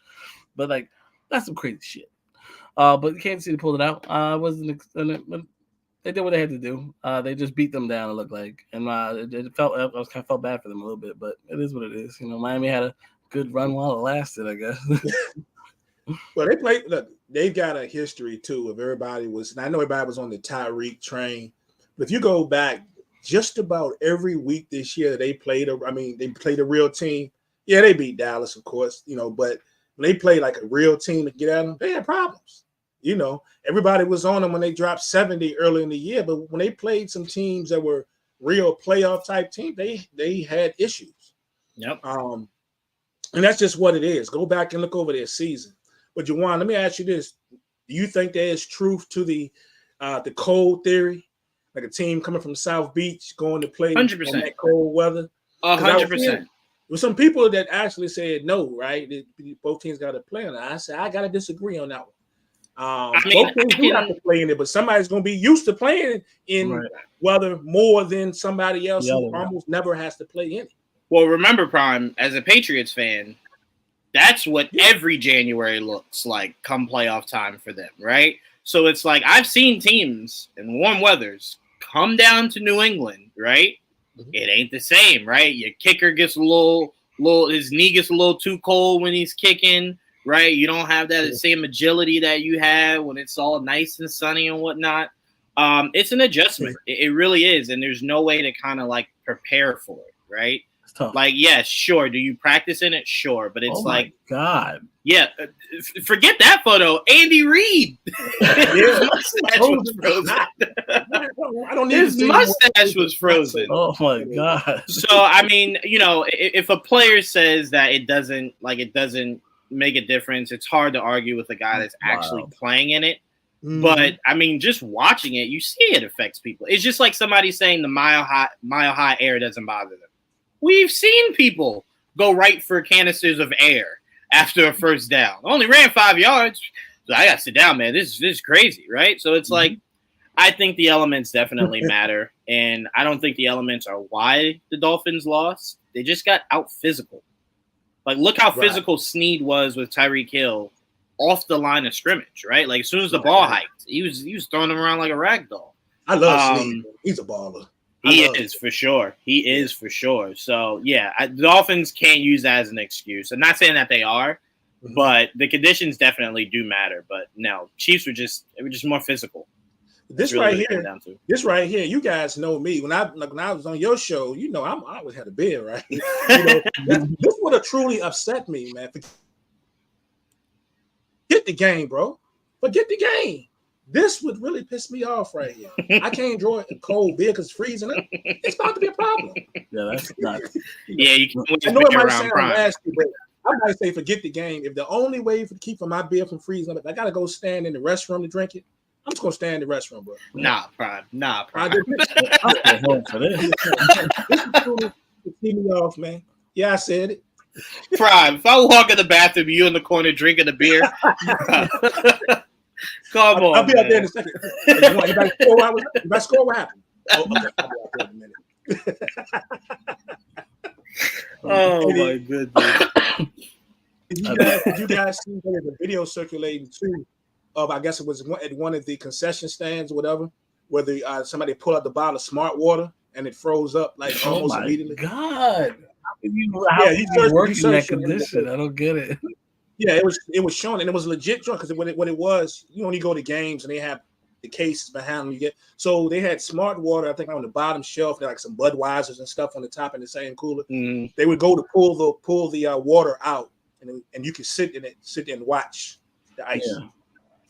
[SPEAKER 3] But that's some crazy shit. But Kansas City pulled it out. They did what they had to do. They just beat them down, it looked like. And I kind of felt bad for them a little bit, but it is what it is. Miami had a good run while it lasted, I guess.
[SPEAKER 1] Well, they've got a history, too, of everybody was – and I know everybody was on the Tyreek train. But if you go back, just about every week this year they played a real team. Yeah, they beat Dallas, of course, but when they played like a real team to get at them, they had problems. Everybody was on them when they dropped 70 early in the year, but when they played some teams that were real playoff type teams, they had issues.
[SPEAKER 2] Yep.
[SPEAKER 1] And that's just what it is. Go back and look over their season. But Juwan, let me ask you this: do you think there is truth to the cold theory, like a team coming from South Beach going to play
[SPEAKER 2] 100%
[SPEAKER 1] in that cold weather?
[SPEAKER 2] 100%.
[SPEAKER 1] There were some people that actually said no, right? Both teams got to play on it. I said I got to disagree on that one. Both teams do have to play in it, but somebody's going to be used to playing in weather more than somebody else who almost never has to play in it.
[SPEAKER 2] Well, remember, Prime, as a Patriots fan, that's what every January looks like come playoff time for them, right? So it's like I've seen teams in warm weathers come down to New England, right? Mm-hmm. It ain't the same, right? Your kicker gets a little, his knee gets a little too cold when he's kicking. Right, you don't have that same agility that you have when it's all nice and sunny and whatnot. It's an adjustment. It really is, and there's no way to kind of prepare for it, right?
[SPEAKER 3] It's tough.
[SPEAKER 2] Yes, sure. Do you practice in it? Sure, but it's
[SPEAKER 3] God.
[SPEAKER 2] Yeah, forget that photo. Andy Reid. His mustache was frozen.
[SPEAKER 1] I don't need
[SPEAKER 2] His mustache was frozen.
[SPEAKER 3] Oh my God.
[SPEAKER 2] So I mean, if a player says that it doesn't make a difference, it's hard to argue with a guy that's actually playing in it. But I mean, just watching it, you see it affects people. It's just like somebody saying the mile high air doesn't bother them. We've seen people go right for canisters of air after a first down. Only ran 5 yards. So I got to sit down, man. This is crazy, right? So it's I think the elements definitely matter, and I don't think the elements are why the Dolphins lost. They just got out physical. Look how physical Snead was with Tyreek Hill off the line of scrimmage, right? As soon as the ball hiked, he was throwing him around like a rag doll.
[SPEAKER 1] I love Snead. He's a baller.
[SPEAKER 2] He is for sure. He is for sure. So yeah, the Dolphins can't use that as an excuse. I'm not saying that they are, but the conditions definitely do matter. But no, Chiefs were just more physical.
[SPEAKER 1] This right here, you guys know me. When I was on your show, you know, I always had a beer, right? You know, this would have truly upset me, man. Forget the game, bro. Forget the game. This would really piss me off right here. I can't draw a cold beer because it's freezing up. It's about to be a problem.
[SPEAKER 3] Yeah, that's not.
[SPEAKER 2] Yeah, you can.
[SPEAKER 1] I know it might sound nasty, but I might say forget the game. If the only way to keep my beer from freezing up, I gotta go stand in the restroom to drink it. I'm just gonna stand in the restroom, bro.
[SPEAKER 2] Nah, Prime.
[SPEAKER 3] I'm
[SPEAKER 1] for this. Keep me off, man. Yeah, I said it.
[SPEAKER 2] Prime. If I walk in the bathroom, you in the corner drinking a beer. Come on,
[SPEAKER 1] I'll be out there in a second. If I score, what happened? Oh, okay. I'll be out there in a minute.
[SPEAKER 2] Oh my goodness!
[SPEAKER 1] Did you guys see there was a video circulating too of, I guess it was at one of the concession stands or whatever, where somebody pulled out the bottle of smart water and it froze up like almost immediately.
[SPEAKER 3] God, how can you work in that condition? I don't get it.
[SPEAKER 1] Yeah, it was shown, and it was a legit joint because what it was, you only go to games and they have the cases behind them. So they had smart water, I think, on the bottom shelf. They like some Budweisers and stuff on the top in the same cooler. Mm-hmm. They would go to pull the water out, and you could sit in it, and watch the ice. Yeah.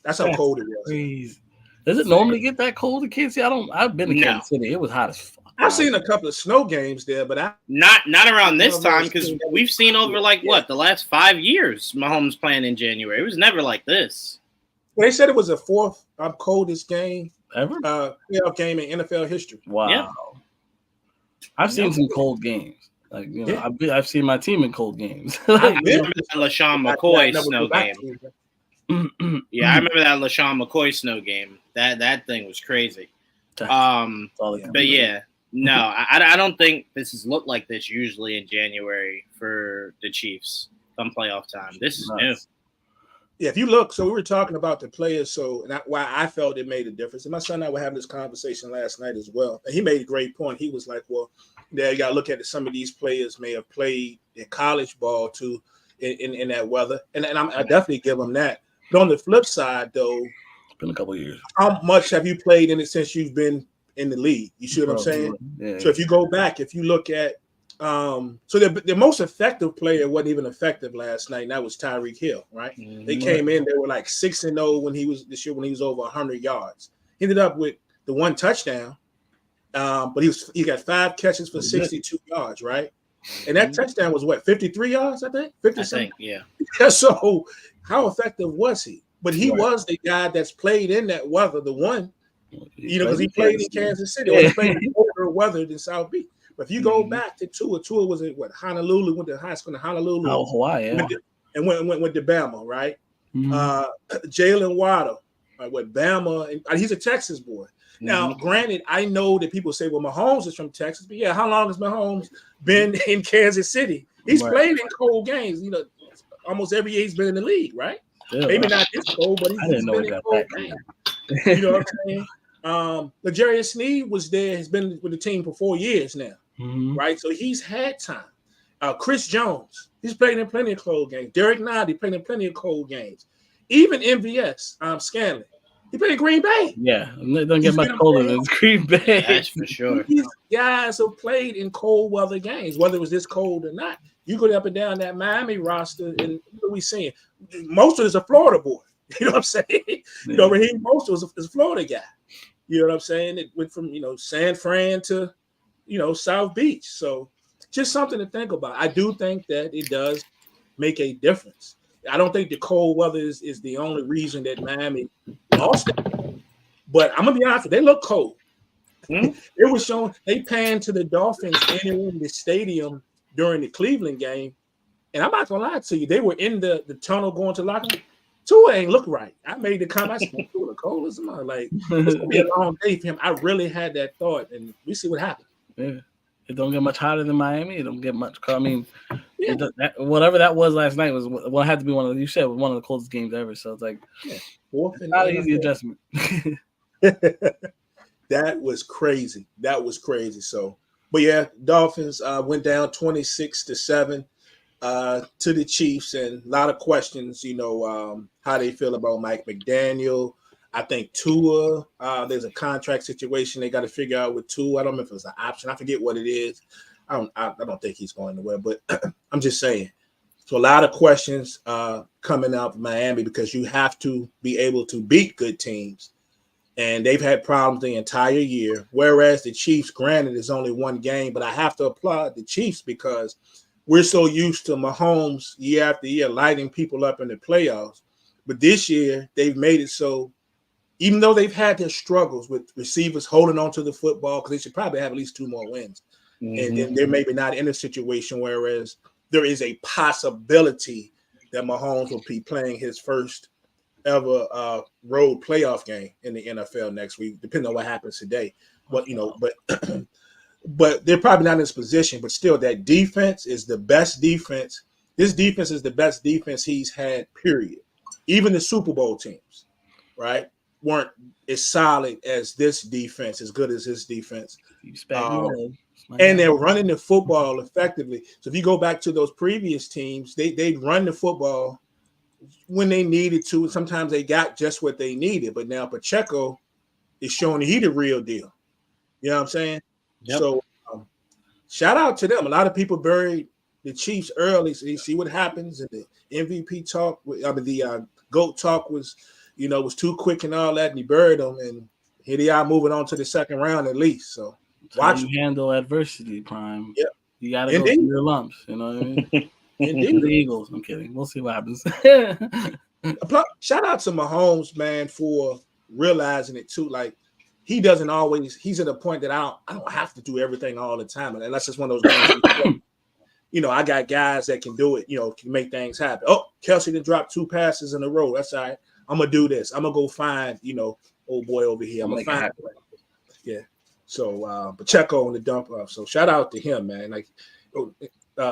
[SPEAKER 1] That's how cold it was.
[SPEAKER 3] Crazy. Does it normally get that cold in Kansas City? I've been to Kansas City. It was hot as fuck.
[SPEAKER 1] I've seen a couple of snow games there, but
[SPEAKER 2] not around this time because we've seen over the last 5 years Mahomes playing in January. It was never like this.
[SPEAKER 1] Well, they said it was the fourth coldest game
[SPEAKER 3] ever.
[SPEAKER 1] Playoff game in NFL history.
[SPEAKER 3] Wow. Yeah. I've seen some cold games. Like I've seen my team in cold games.
[SPEAKER 2] I remember that LaShawn McCoy snow game. Yeah, I remember that LaShawn McCoy snow game. That thing was crazy. But yeah. No, I don't think this has looked like this usually in January for the Chiefs come playoff time. This is new.
[SPEAKER 1] Yeah, if you look, so we were talking about the players, why I felt it made a difference. And my son and I were having this conversation last night as well. And he made a great point. He was like, well, yeah, you got to look at some of these players may have played in college ball too in that weather. And I definitely give them that. But on the flip side, though,
[SPEAKER 3] it's been a couple of years.
[SPEAKER 1] How much have you played in it since you've been in the league? You see what I'm saying? Yeah. So if you go back, if you look at so the most effective player wasn't even effective last night, and that was Tyreek Hill, right? Mm-hmm. They came in, they were like 6-0 when he was over 100 yards. He ended up with the one touchdown, but he got 5 catches for 62 yards, right? And that touchdown was 53 yards, I think? 50
[SPEAKER 2] yeah.
[SPEAKER 1] So how effective was he? But he was the guy that's played in that weather, the one, because he played in Kansas City, or he played in colder weather than South Beach. But if you go back to Tua was at Honolulu, went to high school in Honolulu.
[SPEAKER 3] Oh, Hawaii, yeah.
[SPEAKER 1] And went to Bama, right? Mm-hmm. Jalen Waddle, Bama, and he's a Texas boy. Mm-hmm. Now, granted, I know that people say, well, Mahomes is from Texas, but yeah, how long has Mahomes been in Kansas City? He's played in cold games, almost every year he's been in the league, right? Yeah, maybe not this cold, but he's been in cold games. You know what I'm saying? L'Jarius Sneed was there, has been with the team for 4 years now, right? So he's had time. Chris Jones, he's played in plenty of cold games. Derek Noddy played in plenty of cold games. Even MVS, Scanlon, he played in Green Bay.
[SPEAKER 3] Yeah, it doesn't get much colder than Green Bay.
[SPEAKER 2] That's for sure.
[SPEAKER 1] These guys have played in cold weather games, whether it was this cold or not. You go up and down that Miami roster, and what are we seeing? Most of it is a Florida boy. You know what I'm saying? Yeah. Raheem Mostert is a Florida guy. You know what I'm saying? It went from, San Fran to, South Beach. So just something to think about. I do think that it does make a difference. I don't think the cold weather is the only reason that Miami lost it. But I'm going to be honest, they look cold. It was shown, they panned to the Dolphins entering the stadium during the Cleveland game. And I'm not going to lie to you, they were in the tunnel going to locker room. Tua ain't look right. I made the comment. I said, Tua the coldest of mine. Like, it's gonna be a long day for him. I really had that thought, and we see what happened.
[SPEAKER 3] Yeah, it don't get much hotter than Miami. It don't get much. I mean, whatever that was last night was had to be one of the coldest games ever. So it's like,
[SPEAKER 1] fourth
[SPEAKER 3] not an easy adjustment.
[SPEAKER 1] That was crazy. So, but yeah, Dolphins went down 26-7 to the Chiefs, and a lot of questions, how they feel about Mike McDaniel. I think Tua, there's a contract situation they got to figure out with Tua. I don't know if it's an option. I forget what it is. I don't think he's going anywhere, but I'm just saying. So a lot of questions coming out of Miami because you have to be able to beat good teams. And they've had problems the entire year, whereas the Chiefs, granted, is only one game, but I have to applaud the Chiefs because we're so used to Mahomes year after year lighting people up in the playoffs. But this year, they've made it so, even though they've had their struggles with receivers holding on to the football, because they should probably have at least 2 more wins. And then they're maybe not in a situation, whereas there is a possibility that Mahomes will be playing his first ever road playoff game in the NFL next week, depending on what happens today. But but they're probably not in this position. But still, that defense is the best defense. This defense is the best defense he's had, period. Even the Super Bowl teams, right, weren't as solid as this defense, as good as this defense. And they're running the football effectively. So if you go back to those previous teams, they'd run the football when they needed to. Sometimes they got just what they needed. But now Pacheco is showing he the real deal. You know what I'm saying? Yep. So shout out to them. A lot of people buried the Chiefs early. So you see what happens. And the MVP talk, the GOAT talk was too quick and all that. And he buried them. And here they are moving on to the second round at least. So
[SPEAKER 3] watch you handle adversity, Prime.
[SPEAKER 1] Yep.
[SPEAKER 3] You got to go through your lumps. You know what I mean?
[SPEAKER 1] Indeed.
[SPEAKER 3] The Eagles. I'm kidding. We'll see what happens.
[SPEAKER 1] Shout out to Mahomes, man, for realizing it too. Like he's at a point that I don't have to do everything all the time. And that's just one of those games. I got guys that can do it, can make things happen. Oh, Kelsey done dropped 2 passes in a row. That's all right. I'm going to do this. I'm going to go find, old boy over here. I'm going to find it. Yeah. So Pacheco on the dump off. So shout out to him, man. Like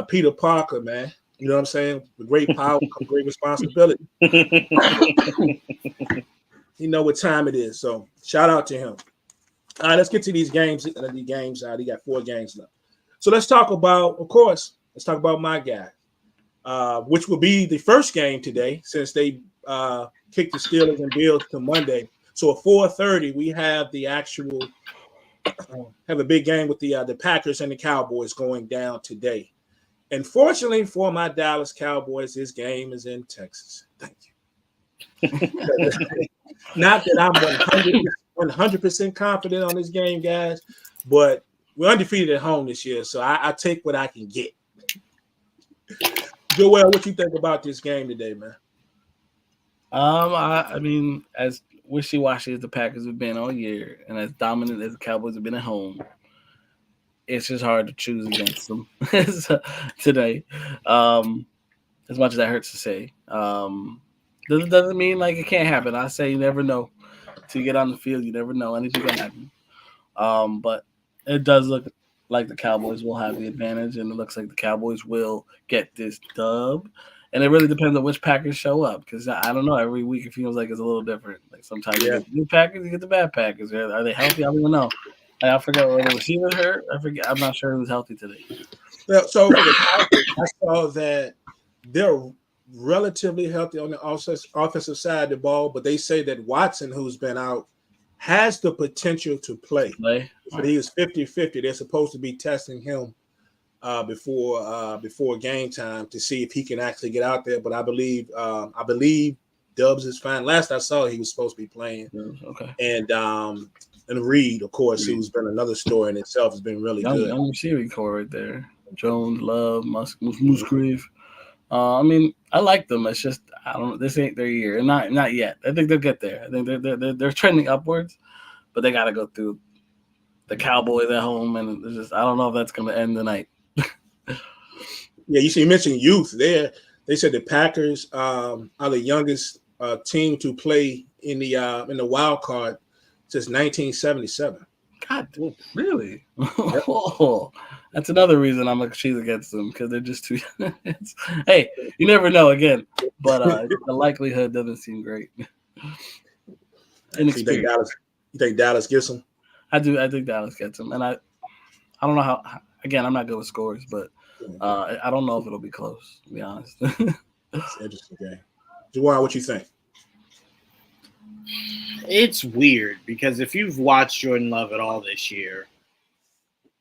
[SPEAKER 1] Peter Parker, man. You know what I'm saying? With great power comes great responsibility. You know what time it is. So shout out to him. All right, let's get to these games. They got 4 games left. So let's talk about my guy, which will be the first game today since they kicked the Steelers and Bills to Monday. So at 4:30, we have the actual have a big game with the Packers and the Cowboys going down today. And fortunately for my Dallas Cowboys, this game is in Texas. Thank you. Not that I'm 100% confident on this game, guys, but we're undefeated at home this year, so I take what I can get. Joel, what you think about this game today, man?
[SPEAKER 3] I mean, as wishy-washy as the Packers have been all year, and as dominant as the Cowboys have been at home, it's just hard to choose against them today. As much as that hurts to say, doesn't mean like it can't happen. I say you never know. Till you get on the field, you never know. Anything can happen. But it does look like the Cowboys will have the advantage, and it looks like the Cowboys will get this dub. And it really depends on which Packers show up, because I don't know. Every week it feels like it's a little different. Like sometimes you get the good Packers, you get the bad Packers. Are they healthy? I don't even know. I forget where the receiver hurt. I'm not sure who's healthy today.
[SPEAKER 1] Well, so for the Packers, I saw that they're relatively healthy on the offensive side of the ball, but they say that Watson, who's been out, has the potential to play. So he was 50-50. They're supposed to be testing him before game time to see if he can actually get out there. But I believe Dubs is fine. Last I saw, he was supposed to be playing.
[SPEAKER 3] Okay.
[SPEAKER 1] And Reed, of course, who's been another story in itself, has been really good.
[SPEAKER 3] Young receiving core right there. Jones, Love, Musgrave. I mean, I like them. It's just I don't know. This ain't their year, and not yet. I think they'll get there. I think they're trending upwards, but they got to go through the Cowboys at home, and it's just I don't know if that's going to end the night.
[SPEAKER 1] Yeah, you mentioned youth there. They said the Packers are the youngest team to play in the wild card since 1977.
[SPEAKER 3] God, really? Yep. Oh, that's another reason I'm going to choose against them, because they're just too. Hey, you never know again, but the likelihood doesn't seem great.
[SPEAKER 1] You think Dallas gets them?
[SPEAKER 3] I do. I think Dallas gets him, and I don't know how. Again, I'm not good with scores, but I don't know if it'll be close. To be honest.
[SPEAKER 1] It's an interesting game. Juwan, what you think?
[SPEAKER 2] It's weird because if you've watched Jordan Love at all this year,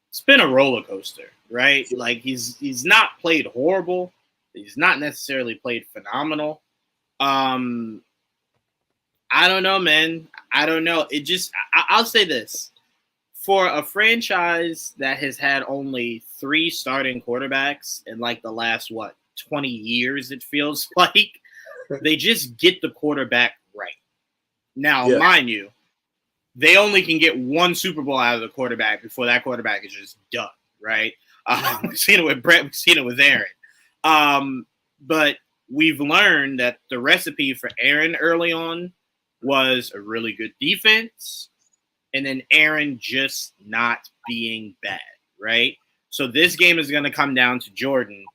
[SPEAKER 2] it's been a roller coaster, right? Like he's not played horrible. He's not necessarily played phenomenal. I don't know, man. I don't know. It just I'll say this. For a franchise that has had only 3 starting quarterbacks in like the last 20 years, it feels like they just get the quarterback right. Now, mind you, they only can get 1 Super Bowl out of the quarterback before that quarterback is just done, right? We've seen it with Brett, we've seen it with Aaron. But we've learned that the recipe for Aaron early on was a really good defense, and then Aaron just not being bad, right? So this game is going to come down to Jordan.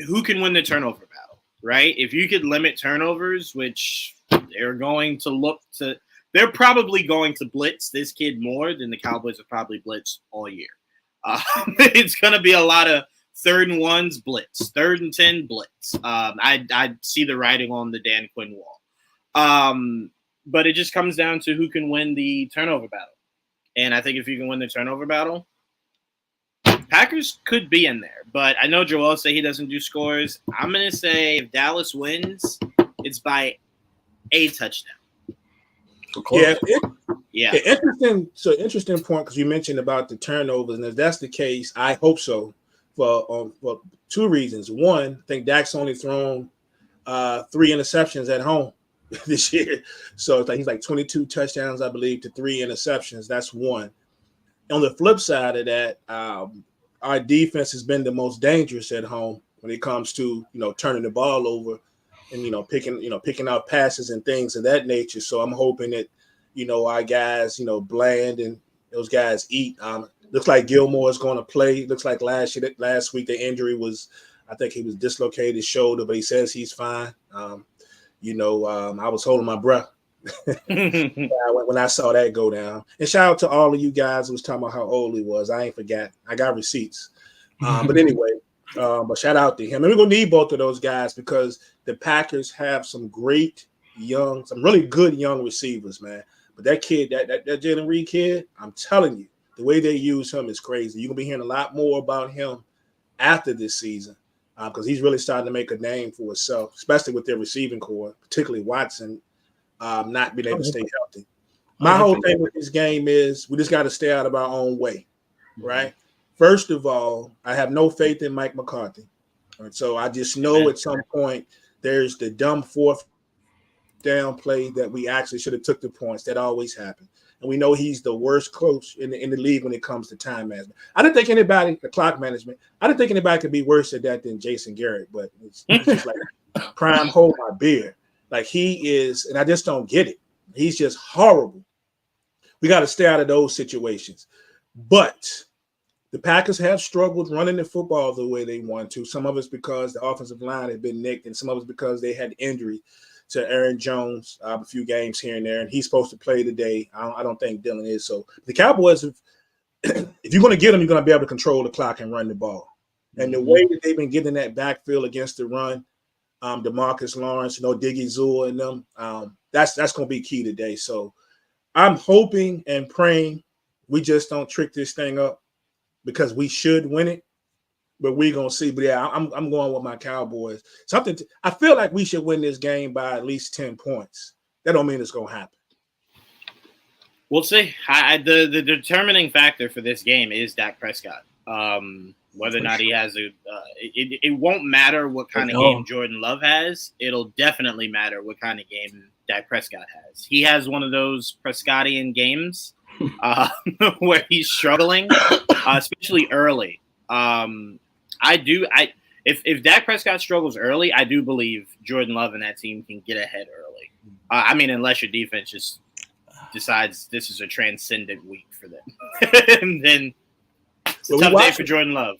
[SPEAKER 2] Who can win the turnover battle, right? If you could limit turnovers, which they're probably going to blitz this kid more than the Cowboys have probably blitzed all year. It's going to be a lot of 3rd and 1s blitz, 3rd and 10 blitz. I see the writing on the Dan Quinn wall. But it just comes down to who can win the turnover battle. And I think if you can win the turnover battle, Packers could be in there. But I know Joel say he doesn't do scores. I'm going to say if Dallas wins, it's by a touchdown.
[SPEAKER 1] Yeah. Interesting point because you mentioned about the turnovers. And if that's the case, I hope so for 2 reasons. One, I think Dak's only thrown 3 interceptions at home this year. So it's like he's like 22 touchdowns, I believe, to 3 interceptions. That's one. On the flip side of that, our defense has been the most dangerous at home when it comes to, turning the ball over and, picking out passes and things of that nature. So I'm hoping that, our guys, Bland and those guys eat. Looks like Gilmore is going to play. Looks like last week the injury was, I think he was dislocated his shoulder, but he says he's fine. I was holding my breath when I saw that go down. And shout out to all of you guys who was talking about how old he was. I ain't forgot. I got receipts. But anyway, but shout out to him. And we're going to need both of those guys because the Packers have some really good young receivers, man. But that kid, that Jalen Reed kid, I'm telling you, the way they use him is crazy. You're going to be hearing a lot more about him after this season. Because he's really starting to make a name for himself, especially with their receiving core, particularly Watson not being able to stay healthy. My whole thing with this game is we just got to stay out of our own way, right? First of all, I have no faith in Mike McCarthy. And so I just know at some point there's the dumb 4th down play that we actually should have took the points. That always happens. And we know he's the worst coach in the league when it comes to time management. I didn't think anybody, the clock management, I didn't think anybody could be worse at that than Jason Garrett, but it's just like prime hold my beer. Like he is, and I just don't get it. He's just horrible. We got to stay out of those situations. But the Packers have struggled running the football the way they want to. Some of it's because the offensive line had been nicked, and some of it's because they had injury to Aaron Jones a few games here and there, and he's supposed to play today. I don't think Dylan is. So the Cowboys, if you're going to get them, you're going to be able to control the clock and run the ball. And the way that they've been getting that backfield against the run, DeMarcus Lawrence, Diggy Zul and them, that's going to be key today. So I'm hoping and praying we just don't trick this thing up because we should win it. But we're going to see. But, yeah, I'm going with my Cowboys. I feel like we should win this game by at least 10 points. That don't mean it's going to happen.
[SPEAKER 2] We'll see. The determining factor for this game is Dak Prescott. Whether or not he has it won't matter what kind of game Jordan Love has. It'll definitely matter what kind of game Dak Prescott has. He has one of those Prescottian games where he's struggling, especially early. If Dak Prescott struggles early, I do believe Jordan Love and that team can get ahead early. Unless your defense just decides this is a transcendent week for them. And then it's a tough day for Jordan Love.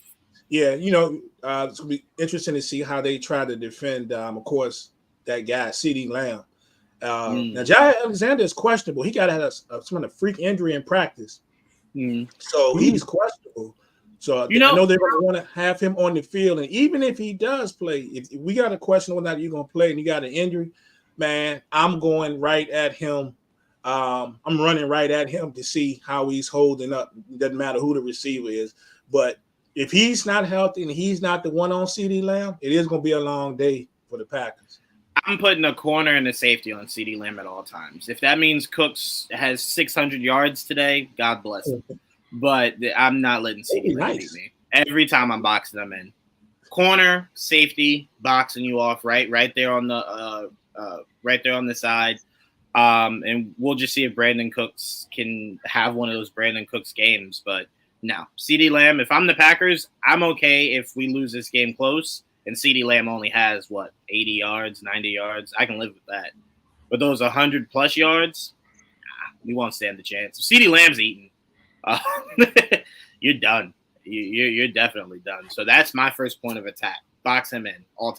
[SPEAKER 1] Yeah, it's going to be interesting to see how they try to defend, of course, that guy, CeeDee Lamb. Now, Jai Alexander is questionable. He got some kind of freak injury in practice. So he's questionable. So I know they're going to want to have him on the field. And even if he does play, if we got a question whether or not you're going to play and you got an injury, man, I'm going right at him. I'm running right at him to see how he's holding up. It doesn't matter who the receiver is. But if he's not healthy and he's not the one on CeeDee Lamb, it is going to be a long day for the Packers.
[SPEAKER 2] I'm putting a corner and a safety on CeeDee Lamb at all times. If that means Cooks has 600 yards today, God bless him. But I'm not letting CeeDee Lamb beat me. Every time I'm boxing them in. Corner, safety, boxing you off right there on the side. And we'll just see if Brandon Cooks can have one of those Brandon Cooks games. But no, CeeDee Lamb, if I'm the Packers, I'm okay if we lose this game close and CeeDee Lamb only has, 80 yards, 90 yards. I can live with that. But those 100-plus yards, we won't stand a chance. If CeeDee Lamb's eating, you're done. You're definitely done. So that's my first point of attack. Box him in at all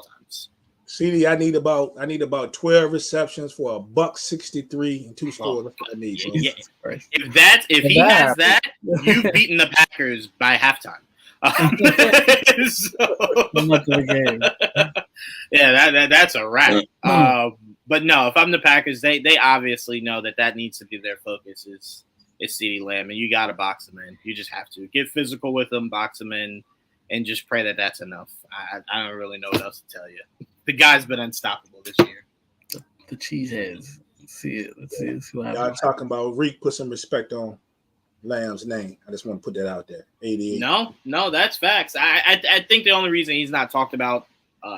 [SPEAKER 2] times.
[SPEAKER 1] CD, I need about 12 receptions for $163 and 2 scores. That's what I need.
[SPEAKER 2] Yeah. If he has that, you've beaten the Packers by halftime. That's a wrap. But no, if I'm the Packers, they obviously know that needs to be their focus is CeeDee Lamb, and you got to box him in. You just have to get physical with him, box him in, and just pray that that's enough. I don't really know what else to tell you. The guy's been unstoppable this year.
[SPEAKER 3] The cheeseheads. Let's see what happens.
[SPEAKER 1] Y'all talking about Reek. Put some respect on Lamb's name. I just want to put that out there. 88.
[SPEAKER 2] No, that's facts. I think the only reason he's not talked about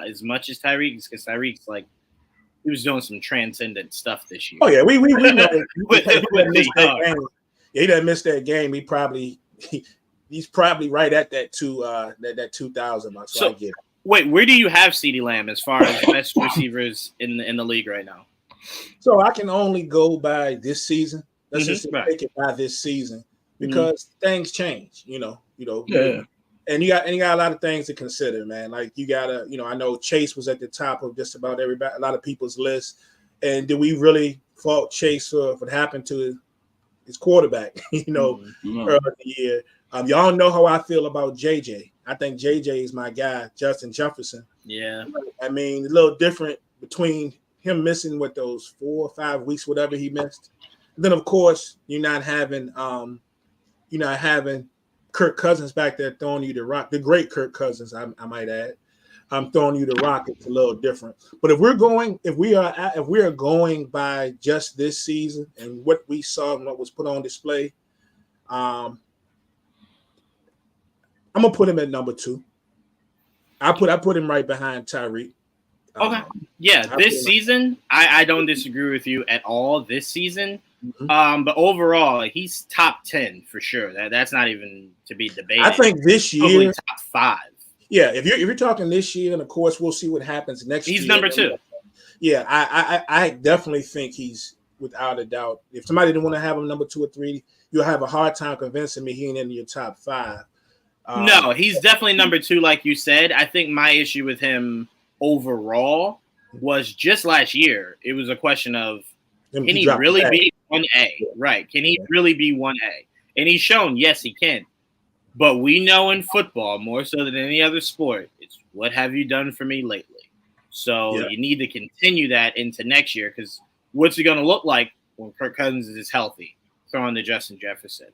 [SPEAKER 2] as much as Tyreek is because Tyreek's he was doing some transcendent stuff this year.
[SPEAKER 1] Oh yeah, we know he done missed that game. He's probably right at that 2,000 mark. So I get it.
[SPEAKER 2] Wait, where do you have CeeDee Lamb as far as best receivers in the league right now?
[SPEAKER 1] So I can only go by this season. Let's just take it by this season because things change, Yeah. And you got a lot of things to consider, man. Like you gotta, I know Chase was at the top of just about a lot of people's list. And did we really fault Chase for what happened to his quarterback, early in the year? Y'all know how I feel about JJ. I think JJ is my guy, Justin Jefferson.
[SPEAKER 2] Yeah.
[SPEAKER 1] I mean, a little different between him missing those 4 or 5 weeks, whatever he missed. And then, of course, you're not having Kirk Cousins back there throwing you the rock. The great Kirk Cousins, I might add. Throwing you the rock. It's a little different. But if we are going by just this season and what we saw and what was put on display, I'm gonna put him at number 2. I put him right behind Tyreek.
[SPEAKER 2] Okay. This season, I don't disagree with you at all this season. But overall, he's top 10 for sure. That's not even to be debated.
[SPEAKER 1] I think this year
[SPEAKER 2] top 5.
[SPEAKER 1] Yeah, if you're talking this year, and of course we'll see what happens next year.
[SPEAKER 2] He's number 2.
[SPEAKER 1] Yeah, I definitely think he's without a doubt. If somebody didn't want to have him number 2 or 3, you'll have a hard time convincing me he ain't in your top 5.
[SPEAKER 2] No, he's definitely number 2, like you said. I think my issue with him overall was just last year. It was a question of can he really be 1A? Right. Can he really be 1A? And he's shown, yes, he can. But we know in football, more so than any other sport, it's what have you done for me lately? So you need to continue that into next year because what's it going to look like when Kirk Cousins is healthy, throwing to Justin Jefferson?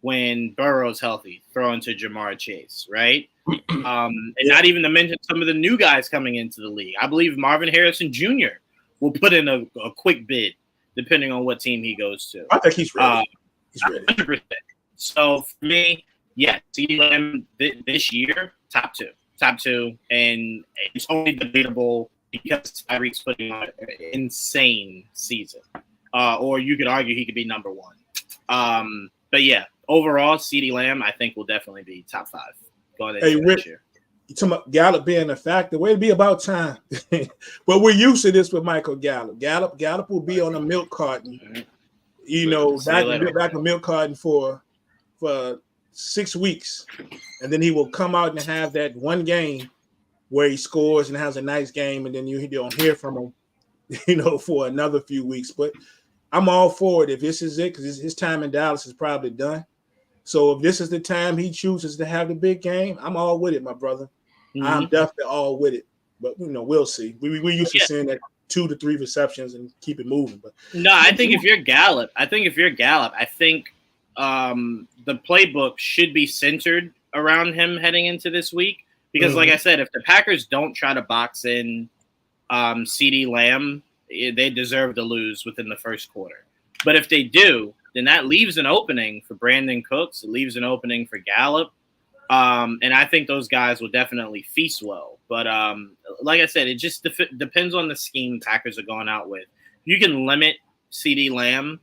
[SPEAKER 2] When Burrow's healthy, throwing to Jamar Chase, right? And not even to mention some of the new guys coming into the league. I believe Marvin Harrison Jr. will put in a quick bid, depending on what team he goes to.
[SPEAKER 1] I think he's ready. He's ready.
[SPEAKER 2] 100%. So for me, CeeDee Lamb this year, top 2. And it's only debatable because Tyreek's putting on an insane season. Or you could argue he could be number 1. But overall, CeeDee Lamb, I think, will definitely be top 5 going into
[SPEAKER 1] Rick,
[SPEAKER 2] year.
[SPEAKER 1] You talking about Gallup being a factor? Well, it'd be about time. But we're used to this with Michael Gallup. Gallup will be on a milk carton, back a milk carton for 6 weeks, and then he will come out and have that one game where he scores and has a nice game, and then you don't hear from him for another few weeks. But I'm all for it if this is it, because his time in Dallas is probably done. So if this is the time he chooses to have the big game, I'm all with it, my brother. Mm-hmm. I'm definitely all with it. But we'll see. We used to seeing that 2 to 3 receptions and keep it moving. But
[SPEAKER 2] no, I think if you're Gallup, I think the playbook should be centered around him heading into this week. Because, like I said, if the Packers don't try to box in CeeDee Lamb, they deserve to lose within the first quarter. But if they do, then that leaves an opening for Brandon Cooks. It leaves an opening for Gallup. And I think those guys will definitely feast well. But like I said, it just depends on the scheme Packers are going out with. You can limit CeeDee Lamb.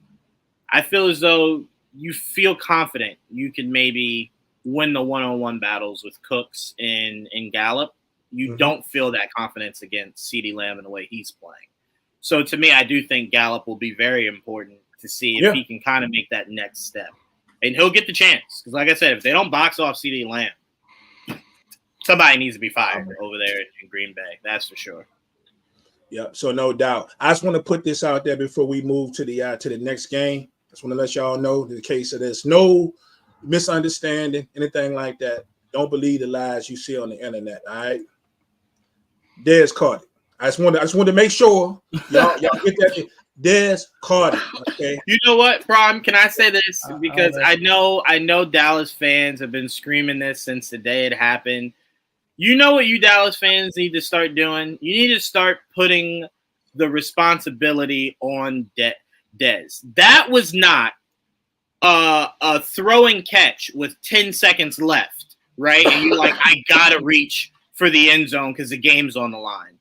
[SPEAKER 2] I feel as though you feel confident you can maybe win the one-on-one battles with Cooks and Gallup. You don't feel that confidence against CeeDee Lamb in the way he's playing. So to me, I do think Gallup will be very important to see if he can kind of make that next step. And he'll get the chance. Because like I said, if they don't box off CeeDee Lamb, somebody needs to be fired over there in Green Bay. That's for sure.
[SPEAKER 1] Yeah, so no doubt. I just want to put this out there before we move to the next game. I just want to let y'all know, in case of there's no misunderstanding, anything like that, don't believe the lies you see on the internet, all right? Dez caught it. I just wanted to make sure y'all get that. Dez caught it. Okay.
[SPEAKER 2] You know what, Prime? Can I say this? Because I know Dallas fans have been screaming this since the day it happened. You know what you Dallas fans need to start doing? You need to start putting the responsibility on Dez. That was not a throwing catch with 10 seconds left, right? And you're like, I gotta reach for the end zone because the game's on the line.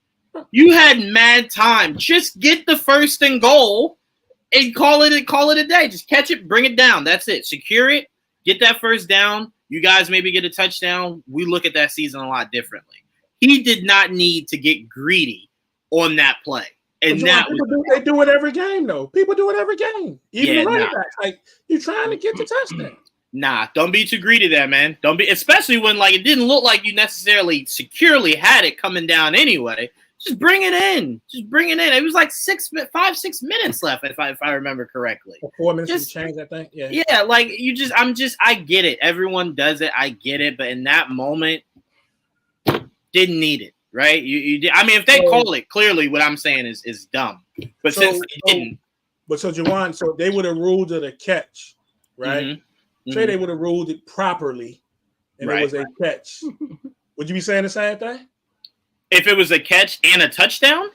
[SPEAKER 2] You had mad time. Just get the first and goal and call it a day. Just catch it, bring it down. That's it. Secure it. Get that first down. You guys maybe get a touchdown. We look at that season a lot differently. He did not need to get greedy on that play. And
[SPEAKER 1] they do it every game, though. People do it every game. Even the running backs. Like, you're trying to get the touchdown.
[SPEAKER 2] Nah, don't be too greedy there, man. Don't be, especially when it didn't look like you necessarily securely had it coming down anyway. Just bring it in. It was like 5-6 minutes left, if I remember correctly.
[SPEAKER 1] 4 minutes to change, I think. Yeah.
[SPEAKER 2] Yeah, I get it. Everyone does it. I get it. But in that moment, didn't need it, right? You did. I mean, if they call it, clearly what I'm saying is dumb. But since they didn't.
[SPEAKER 1] But so, Juwan, so they would have ruled it a catch, right?
[SPEAKER 2] Mm-hmm.
[SPEAKER 1] Say they would have ruled it properly, and it was a catch. Would you be saying the same thing?
[SPEAKER 2] If it was a catch and a touchdown,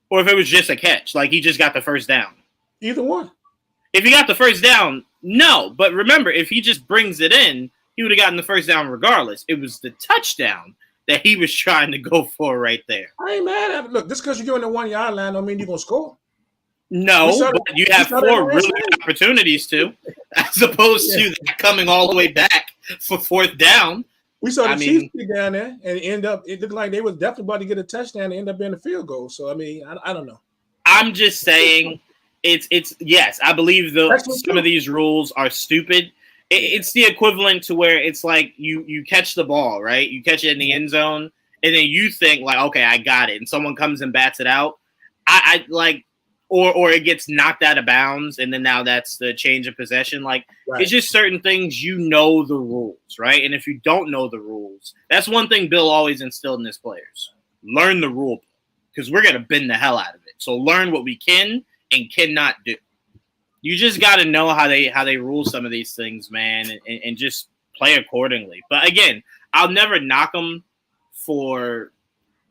[SPEAKER 2] or if it was just a catch, like he just got the first down?
[SPEAKER 1] Either one.
[SPEAKER 2] If he got the first down, no. But remember, if he just brings it in, he would have gotten the first down regardless. It was the touchdown that he was trying to go for right there.
[SPEAKER 1] I ain't mad at it. Look, just because you're in the 1 yard line don't mean you're going to score.
[SPEAKER 2] No, but you have 4 really good opportunities to, as opposed to that coming all the way back for 4th down.
[SPEAKER 1] We saw the Chiefs get down there and it looked like they was definitely about to get a touchdown and end up being a field goal. So, I mean, I don't know.
[SPEAKER 2] I'm just saying it's yes, I believe some of these rules are stupid. It's the equivalent to where it's like you catch the ball, right? You catch it in the end zone and then you think like, okay, I got it. And someone comes and bats it out. I like, or it gets knocked out of bounds, and then now that's the change of possession. It's just certain things, the rules, right? And if you don't know the rules, that's one thing Bill always instilled in his players. Learn the rule, because we're going to bend the hell out of it. So learn what we can and cannot do. You just got to know how they rule some of these things, man, and just play accordingly. But again, I'll never knock them for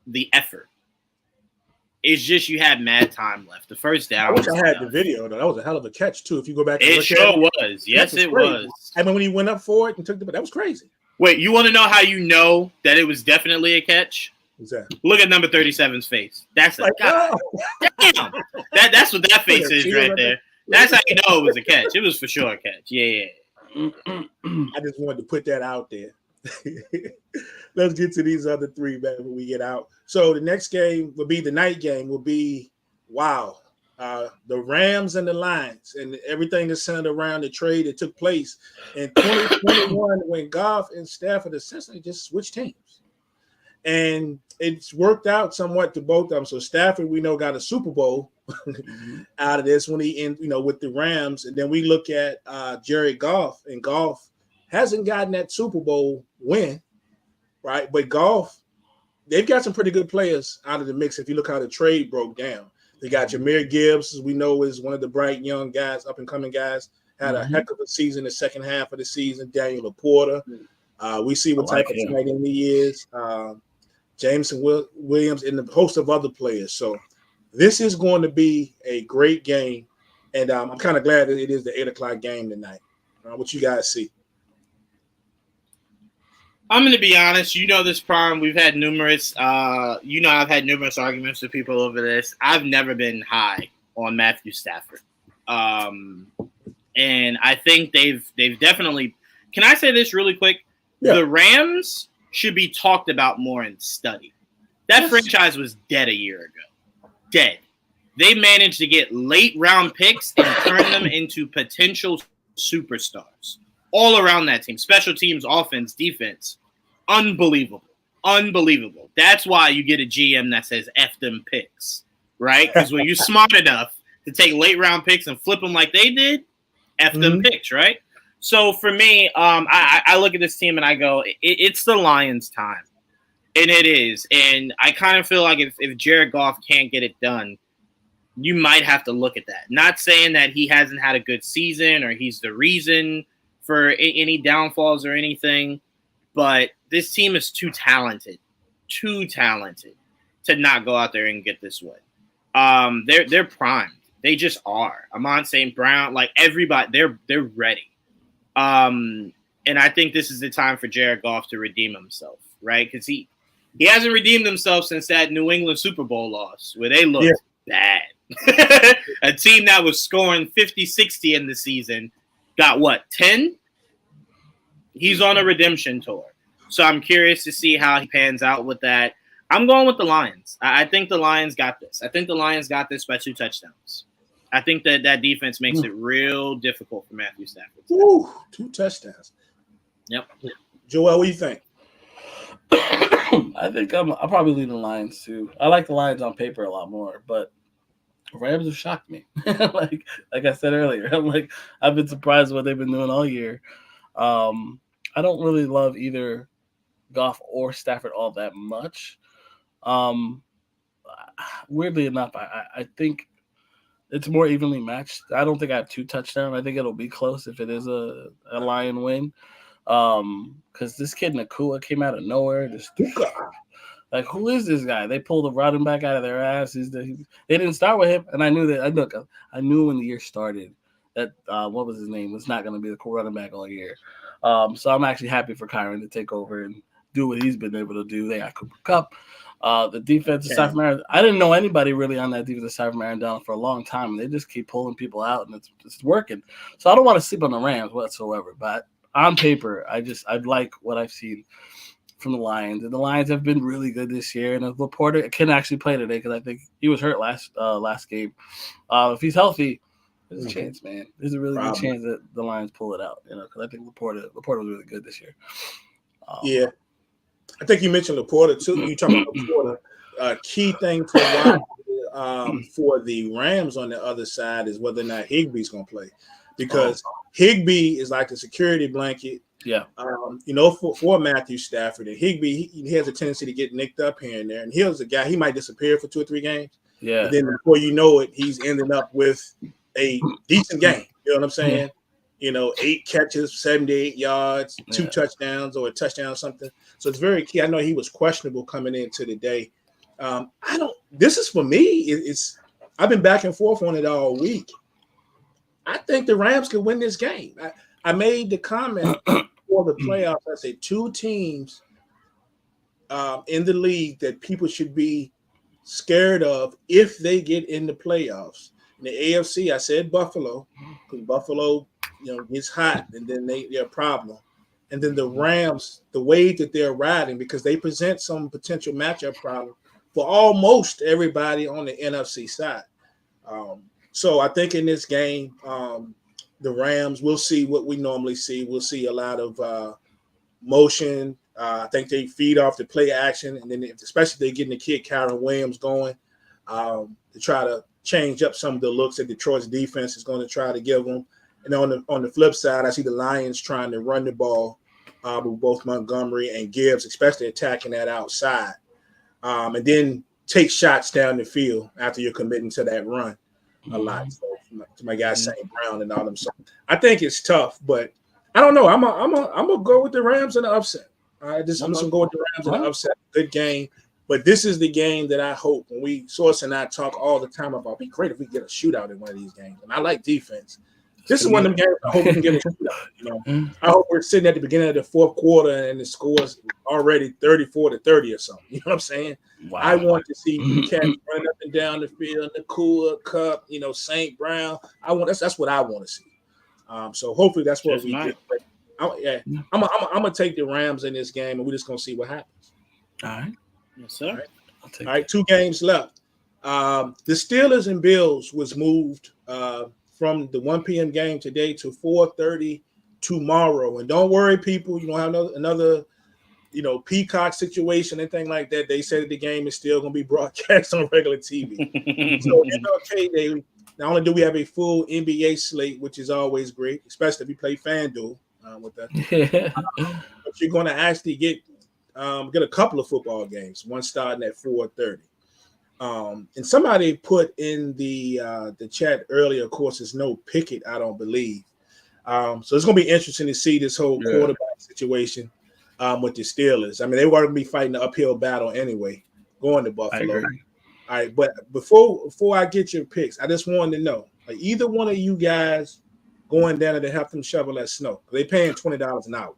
[SPEAKER 2] the effort. It's just you had mad time left. The first down.
[SPEAKER 1] I wish I had the video, though. That was a hell of a catch, too. If you go back and
[SPEAKER 2] look
[SPEAKER 1] at it.
[SPEAKER 2] Was. Yes, it was.
[SPEAKER 1] I mean, when he went up for it and took that was crazy.
[SPEAKER 2] Wait, you want to know how you know that it was definitely a catch?
[SPEAKER 1] What's that?
[SPEAKER 2] Look at number 37's face. That's damn. That's what that face is right there. That's how you know it was a catch. It was for sure a catch. Yeah.
[SPEAKER 1] I just wanted to put that out there. Let's get to these other 3, man, when we get out. So the next game will be the night game. The Rams and the Lions, and everything is centered around the trade that took place in 2021 when Goff and Stafford essentially just switched teams. And it's worked out somewhat to both of them. So Stafford, we know, got a Super Bowl out of this when he with the Rams. And then we look at Jared Goff, and Goff hasn't gotten that Super Bowl win, right? But Goff, they've got some pretty good players out of the mix. If you look how the trade broke down, they got Jahmyr Gibbs, as we know, is one of the bright young guys, up and coming guys. Had a heck of a season the second half of the season. Daniel Laporta, we see what type of tight end he is. Jameson Williams, and a host of other players. So this is going to be a great game, and I'm kind of glad that it is the 8:00 game tonight. What you guys see?
[SPEAKER 2] I'm going to be honest. This, Prime. We've had numerous. I've had numerous arguments with people over this. I've never been high on Matthew Stafford, and I think they've definitely. Can I say this really quick? Yeah. The Rams should be talked about more and studied. That franchise was dead a year ago. Dead. They managed to get late round picks and turn them into potential superstars all around that team. Special teams, offense, defense. Unbelievable. Unbelievable. That's why you get a GM that says F them picks, right? Because when you're smart enough to take late round picks and flip them like they did, F them picks, right? So for me, I look at this team and I go, it's the Lions' time. And it is. And I kind of feel like if Jared Goff can't get it done, you might have to look at that. Not saying that he hasn't had a good season or he's the reason for any downfalls or anything, but this team is too talented to not go out there and get this win. They're primed. They just are. Amon St. Brown, like everybody, they're ready. And I think this is the time for Jared Goff to redeem himself, right? Because he hasn't redeemed himself since that New England Super Bowl loss where they looked bad. A team that was scoring 50, 60 in the season got what, 10? He's on a redemption tour. So I'm curious to see how he pans out with that. I'm going with the Lions. I think the Lions got this. I think the Lions got this by 2 touchdowns. I think that defense makes it real difficult for Matthew Stafford.
[SPEAKER 1] Ooh, 2 touchdowns.
[SPEAKER 2] Yep.
[SPEAKER 1] Joel, what do you think?
[SPEAKER 3] I think I'll probably lean the Lions too. I like the Lions on paper a lot more, but Rams have shocked me. like I said earlier, I've been surprised what they've been doing all year. I don't really love either Goff or Stafford all that much. Weirdly enough, I think it's more evenly matched. I don't think I have 2 touchdowns. I think it'll be close if it is a Lion win. Because this kid Nakua came out of nowhere. Like, who is this guy? They pulled a running back out of their ass. They didn't start with him, and I knew that. I knew when the year started that what was his name was not going to be the running back all year. So I'm actually happy for Kyron to take over and do what he's been able to do. They got Cooper Kupp. The defense aside from Aaron, I didn't know anybody really on that defense aside from Aaron Donald for a long time. And they just keep pulling people out, and it's working. So I don't want to sleep on the Rams whatsoever. But on paper, I like what I've seen from the Lions. And the Lions have been really good this year. And if Laporta can actually play today, because I think he was hurt last game. If he's healthy, there's a chance, man. There's a really good chance that the Lions pull it out. Because I think Laporta was really good this year.
[SPEAKER 1] Yeah. I think you mentioned Laporta too. You talking about Laporta. Key thing to watch for the Rams on the other side is whether or not Higbee's going to play, because Higbee is like a security blanket.
[SPEAKER 3] Yeah.
[SPEAKER 1] For Matthew Stafford, and Higbee, he has a tendency to get nicked up here and there, and here's a guy, he might disappear for 2 or 3 games.
[SPEAKER 3] Yeah.
[SPEAKER 1] And then before you know it, he's ending up with a decent game. You know what I'm saying? Yeah. 8 catches, 78 yards, 2 touchdowns, or a touchdown or something. So it's very key. I know he was questionable coming into the day. This is for me. I've been back and forth on it all week. I think the Rams could win this game. I made the comment for the playoffs. I said 2 teams in the league that people should be scared of if they get in the playoffs. In the AFC, I said Buffalo, because Buffalo, gets hot, and then they're a problem. And then the Rams, the way that they're riding, because they present some potential matchup problem for almost everybody on the NFC side. So I think in this game, the Rams, we'll see what we normally see. We'll see a lot of motion, I think they feed off the play action, and then especially they getting the kid Kyron Williams going to try to change up some of the looks that Detroit's defense is going to try to give them. And on the flip side, I see the Lions trying to run the ball with both Montgomery and Gibbs, especially attacking that outside, and then take shots down the field after you're committing to that run a lot. So, to my guy St. Brown and all them. So I think it's tough, but I don't know. I'm gonna go with the Rams in the upset. I'm just gonna go with the Rams in the upset. Good game. But this is the game that I hope, when Source and I talk all the time about, it'd be great if we get a shootout in one of these games. And I like defense. This is one of them games I hope we can get a shootout. I hope we're sitting at the beginning of the fourth quarter and the score's already 34-30 or something. You know what I'm saying? Wow. I want to see cats running up and down the field, Nakua, Cup, St. Brown. That's what I want to see. So hopefully that's what we do. I'm gonna take the Rams in this game, and we're just gonna see what happens.
[SPEAKER 3] All right. Yes, sir.
[SPEAKER 1] All right, 2 games left. The Steelers and Bills was moved from the 1 p.m. game today to 4:30 tomorrow. And don't worry, people, you don't have another Peacock situation, anything like that. They said the game is still going to be broadcast on regular TV. So MLK, not only do we have a full NBA slate, which is always great, especially if you play FanDuel with that, but you're going to actually get a couple of football games, one starting at 4:30. And somebody put in the chat earlier, of course, there's no Pickett, I don't believe. So it's going to be interesting to see this whole quarterback situation with the Steelers. I mean, they were going to be fighting the uphill battle anyway, going to Buffalo. All right, but before I get your picks, I just wanted to know, like, either one of you guys going down there to help them shovel that snow? They paying $20 an hour.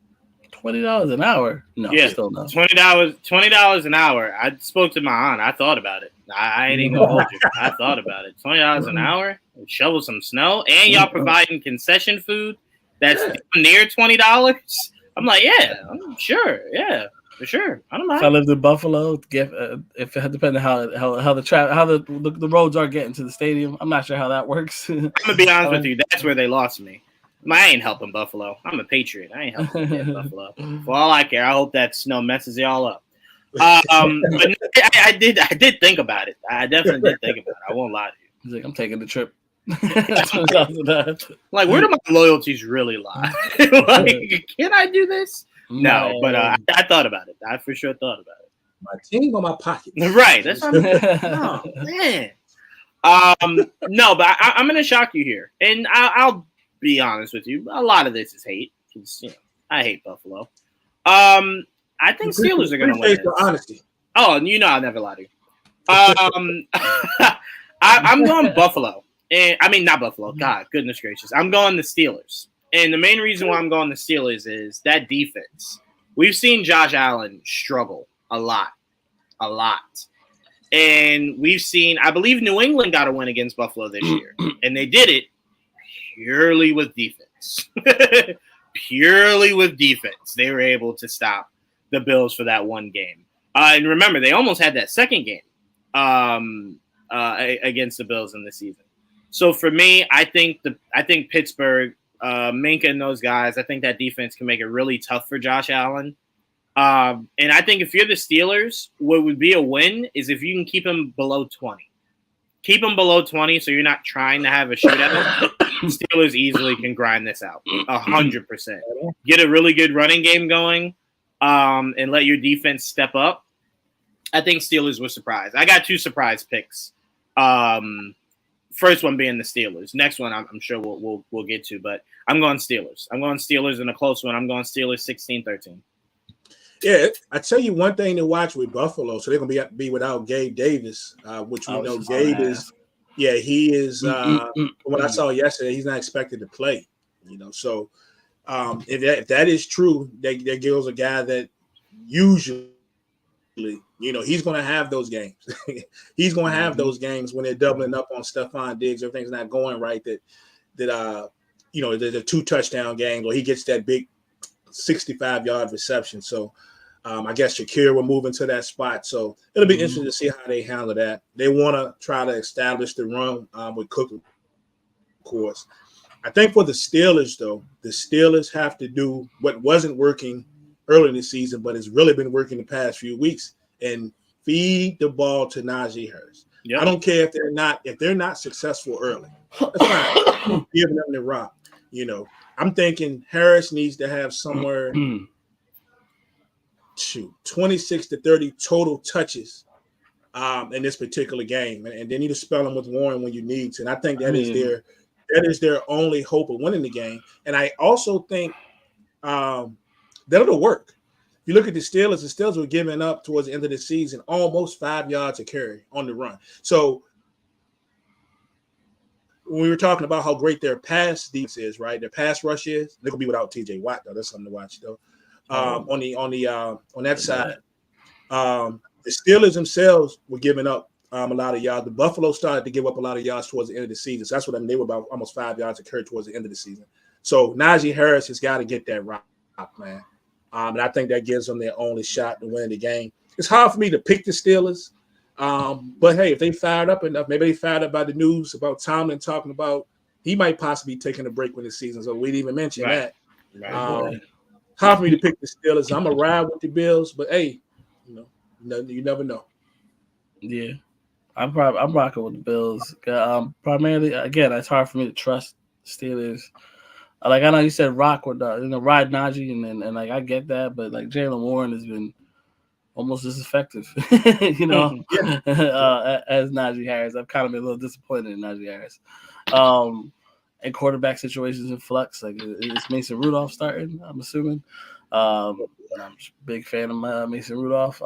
[SPEAKER 3] $20 an hour? No,
[SPEAKER 2] yeah,
[SPEAKER 3] still no.
[SPEAKER 2] $20 an hour. I spoke to my aunt. I thought about it. I ain't even gonna hold you. I thought about it. $20 an hour, shovel some snow, and y'all providing concession food that's near $20. I'm like, yeah, I'm sure, yeah, for sure. I don't mind.
[SPEAKER 3] If I lived in Buffalo, if it depending on how the roads are getting to the stadium, I'm not sure how that works.
[SPEAKER 2] I'm gonna be honest with you. That's where they lost me. I ain't helping Buffalo. I'm a Patriot. I ain't helping Buffalo. For all I care, I hope that snow messes y'all up. But I did think about it. I definitely did think about it. I won't lie to you.
[SPEAKER 3] He's like, I'm taking the trip.
[SPEAKER 2] Like, where do my loyalties really lie? Like, can I do this? No, but I thought about it. I for sure thought about it.
[SPEAKER 1] My team on my pocket.
[SPEAKER 2] Right. That's what I'm oh, man. No, but I'm going to shock you here. And I'll be honest with you. A lot of this is hate. I hate Buffalo. I think Steelers are going to win.
[SPEAKER 1] Honesty.
[SPEAKER 2] Oh, and I'll never lie to you. I'm going Buffalo. And I mean, not Buffalo. God, goodness gracious. I'm going the Steelers. And the main reason why I'm going the Steelers is that defense. We've seen Josh Allen struggle a lot. And we've seen, I believe New England got a win against Buffalo this year. And they did it purely with defense. Purely with defense. They were able to stop the Bills for that one game. And remember, they almost had that second game against the Bills in the season. So for me, I think Pittsburgh, Minka and those guys, I think that defense can make it really tough for Josh Allen. And I think if you're the Steelers, what would be a win is if you can keep him below 20. Keep him below 20 so you're not trying to have a shootout. Steelers easily can grind this out 100%. Get a really good running game going and let your defense step up. I think Steelers were surprised. I got 2 surprise picks. First one being the Steelers. Next one I'm sure we'll get to, but I'm going Steelers. I'm going Steelers in a close one. I'm going Steelers 16-13.
[SPEAKER 1] Yeah, I tell you one thing to watch with Buffalo. So they're going to be without Gabe Davis, which we know Gabe is. Yeah, he is. From what I saw yesterday, he's not expected to play. So if that is true, that gives a guy that usually, he's going to have those games. He's going to have those games when they're doubling up on Stephon Diggs. Everything's not going right. There's a 2 touchdown games, or he gets that big 65-yard reception. So I guess Shakir will move into that spot. So it'll be interesting to see how they handle that. They want to try to establish the run with Cook, of course. I think for the Steelers, though, the Steelers have to do what wasn't working early in the season, but it's really been working the past few weeks. And feed the ball to Najee Harris. Yep. I don't care if they're not successful early. That's fine. Giving them the rock. You know, I'm thinking Harris needs to have somewhere 26 to 30 total touches in this particular game, and they need to spell them with Warren when you need to. And I think that is their only hope of winning the game. And I also think that'll work. If you look at the Steelers were giving up towards the end of the season almost 5 yards a carry on the run. So when we were talking about how great their pass defense is, right? Their pass rush is. They're gonna be without TJ Watt though. That's something to watch though. On that side, the Steelers themselves were giving up a lot of yards. The Buffalo started to give up a lot of yards towards the end of the season. So that's what I mean. They were about almost 5 yards a carry towards the end of the season. So Najee Harris has got to get that rock, man. And I think that gives them their only shot to win the game. It's hard for me to pick the Steelers. But hey, if they fired up enough, maybe they fired up by the news about Tomlin talking about he might possibly be taking a break with the season. So we didn't even mention that. Right. Hard for me to pick the Steelers. I'm gonna ride with the Bills, but hey, you never know.
[SPEAKER 3] Yeah, I'm rocking with the Bills. Primarily, again, it's hard for me to trust Steelers. Like I know you said rock with ride Najee, and like I get that, but like Jaylen Warren has been almost as effective, as Najee Harris. I've kind of been a little disappointed in Najee Harris. And quarterback situations in flux. Like, is Mason Rudolph starting? I'm assuming. I'm a big fan of Mason Rudolph.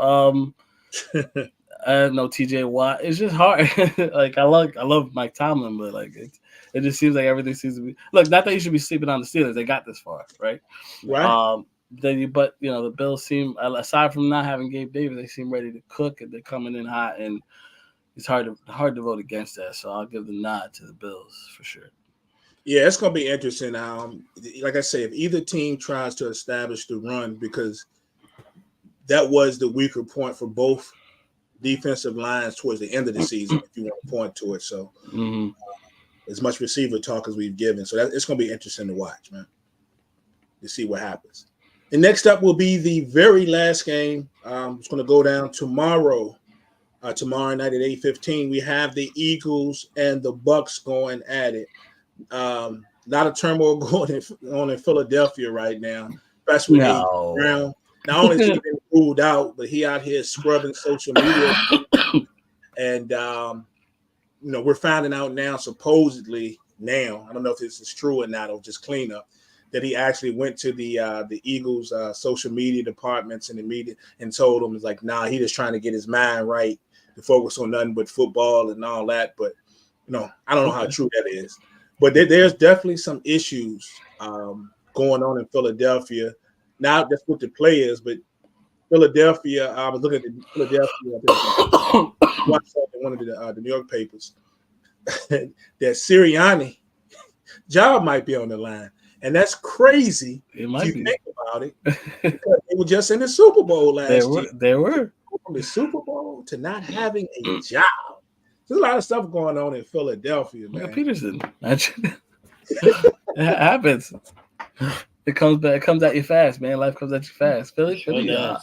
[SPEAKER 3] I know TJ Watt. It's just hard. Like I love Mike Tomlin, but like it just seems like everything seems to be. Look, not that you should be sleeping on the Steelers. They got this far, right?
[SPEAKER 1] Right.
[SPEAKER 3] But the Bills seem, aside from not having Gabe Davis, they seem ready to cook, and they're coming in hot, and it's hard to vote against that. So I'll give the nod to the Bills for sure.
[SPEAKER 1] Yeah, it's going to be interesting. Like I say, if either team tries to establish the run, because that was the weaker point for both defensive lines towards the end of the season, if you want to point to it. So as much receiver talk as we've given. So it's going to be interesting to watch, man, to see what happens. And next up will be the very last game. It's going to go down tomorrow. Tomorrow night at 8:15, we have the Eagles and the Bucks going at it. A lot of turmoil going on in Philadelphia right now, especially with A.J. Brown. Not only has he been ruled out, but he out here scrubbing social media. And, we're finding out now, supposedly now, I don't know if this is true or not, or just cleanup, that he actually went to the Eagles social media departments and the media and told them, it's like, nah, he just trying to get his mind right to focus on nothing but football and all that. But, I don't know how true that is. But there's definitely some issues going on in Philadelphia. Not just with the players, but Philadelphia. I was looking at the Philadelphia. I watched one of the New York papers that Sirianni job might be on the line, and that's crazy.
[SPEAKER 3] It might be.
[SPEAKER 1] Think about it. Because they were just in the Super Bowl last year.
[SPEAKER 3] They were
[SPEAKER 1] from the Super Bowl to not having a job. There's a lot of stuff going on in Philadelphia, man.
[SPEAKER 3] Peterson. It happens. It comes at you fast, man. Life comes at you fast. Philly.
[SPEAKER 1] Yeah,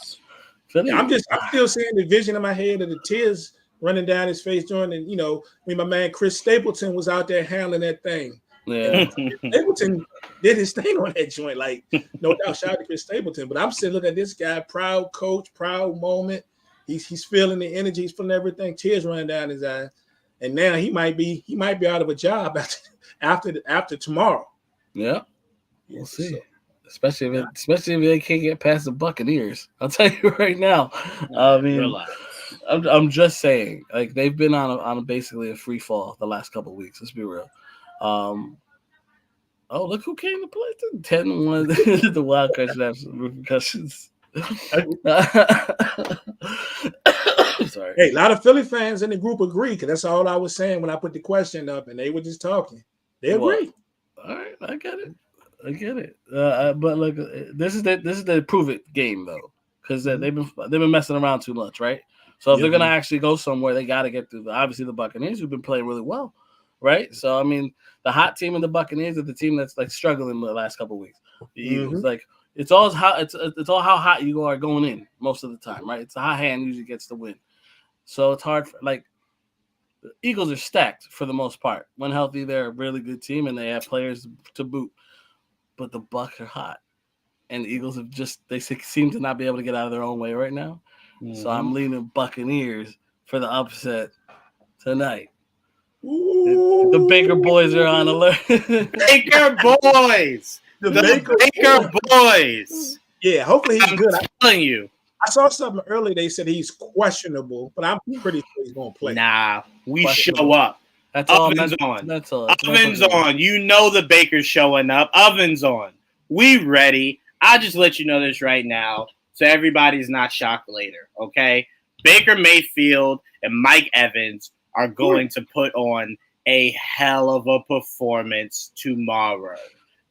[SPEAKER 1] I'm still seeing the vision in my head of the tears running down his face during when my man Chris Stapleton was out there handling that thing.
[SPEAKER 3] Yeah.
[SPEAKER 1] Stapleton did his thing on that joint. Like, no doubt, shout out to Chris Stapleton. But I'm sitting looking at this guy, proud coach, proud moment. He's feeling the energy, he's feeling everything, tears running down his eyes. And now he might be out of a job after tomorrow.
[SPEAKER 3] Yeah. We'll see. So, especially if they can't get past the Buccaneers. I'll tell you right now. I mean, I'm just saying, like, they've been on basically a free fall the last couple of weeks. Let's be real. Look who came to play. 10-1. The Wildcats should have some repercussions. Sorry. Hey, a lot of Philly fans in the group agree, because that's all I was saying when I put the question up, and they were just talking. They agree. All right, I get it. But look, this is the prove it game though, because they've been messing around too much, right? So if they're gonna actually go somewhere, they got to get through obviously the Buccaneers, who've been playing really well, right? So I mean, the hot team and the Buccaneers are the team that's like struggling the last couple of weeks. The Eagles, like it's all how hot you are going in most of the time, right? It's a hot hand usually gets the win. So it's hard the Eagles are stacked for the most part. When healthy, they're a really good team and they have players to boot. But the Bucs are hot. And the Eagles they seem to not be able to get out of their own way right now. Mm-hmm. So I'm leaning Buccaneers for the upset tonight. Ooh. The Baker boys are on alert.
[SPEAKER 2] Baker boys. The Baker boys.
[SPEAKER 1] Yeah, hopefully he's good.
[SPEAKER 2] I'm telling you.
[SPEAKER 1] I saw something earlier. They said he's questionable, but I'm pretty sure he's going to play.
[SPEAKER 2] Nah, we show up.
[SPEAKER 3] That's
[SPEAKER 2] Ovens
[SPEAKER 3] all.
[SPEAKER 2] on.
[SPEAKER 3] That's all.
[SPEAKER 2] Ovens on. You know the Baker's showing up. Ovens on. We ready. I'll just let you know this right now so everybody's not shocked later, okay? Baker Mayfield and Mike Evans are going to put on a hell of a performance tomorrow.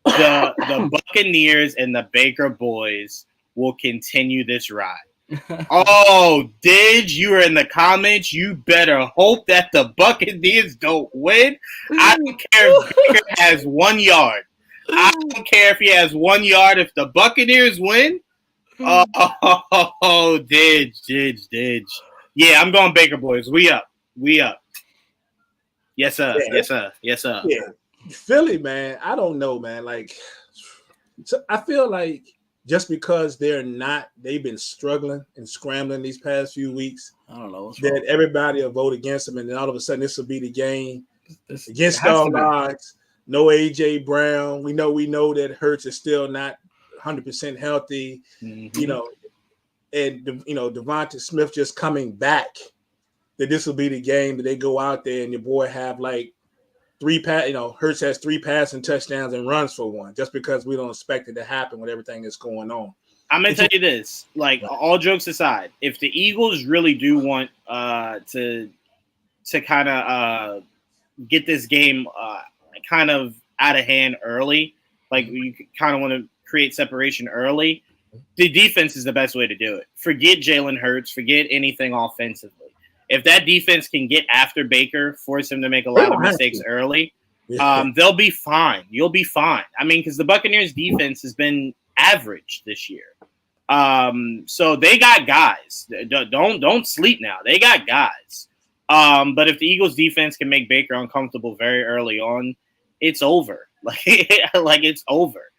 [SPEAKER 2] The Buccaneers and the Baker boys will continue this ride. Oh, you were in the comments. You better hope that the Buccaneers don't win. I don't care if Baker has 1 yard. I don't care if he has 1 yard. If the Buccaneers win, Didge. Yeah, I'm going Baker boys. We up. Yes, sir. Yeah. Yes, sir.
[SPEAKER 1] Yeah. Philly, man, I don't know, man. So I feel like just because they've been struggling and scrambling these past few weeks.
[SPEAKER 3] I don't know.
[SPEAKER 1] That everybody will vote against them, and then all of a sudden this will be the game against all odds. No AJ Brown. We know that Hurts is still not 100% healthy. Mm-hmm. And Devonta Smith just coming back. That this will be the game that they go out there and your boy have Hurts has 3 passing touchdowns and runs for 1, just because we don't expect it to happen with everything that's going on.
[SPEAKER 2] I'm gonna tell you this, all jokes aside, if the Eagles really do want to kind of get this game kind of out of hand early, you kind of want to create separation early, the defense is the best way to do it. Forget Jalen Hurts, forget anything offensively. If that defense can get after Baker, force him to make a lot of mistakes early, they'll be fine. You'll be fine. I mean, because the Buccaneers defense has been average this year. So they got guys. Don't sleep now. They got guys. But if the Eagles defense can make Baker uncomfortable very early on, it's over. It's over.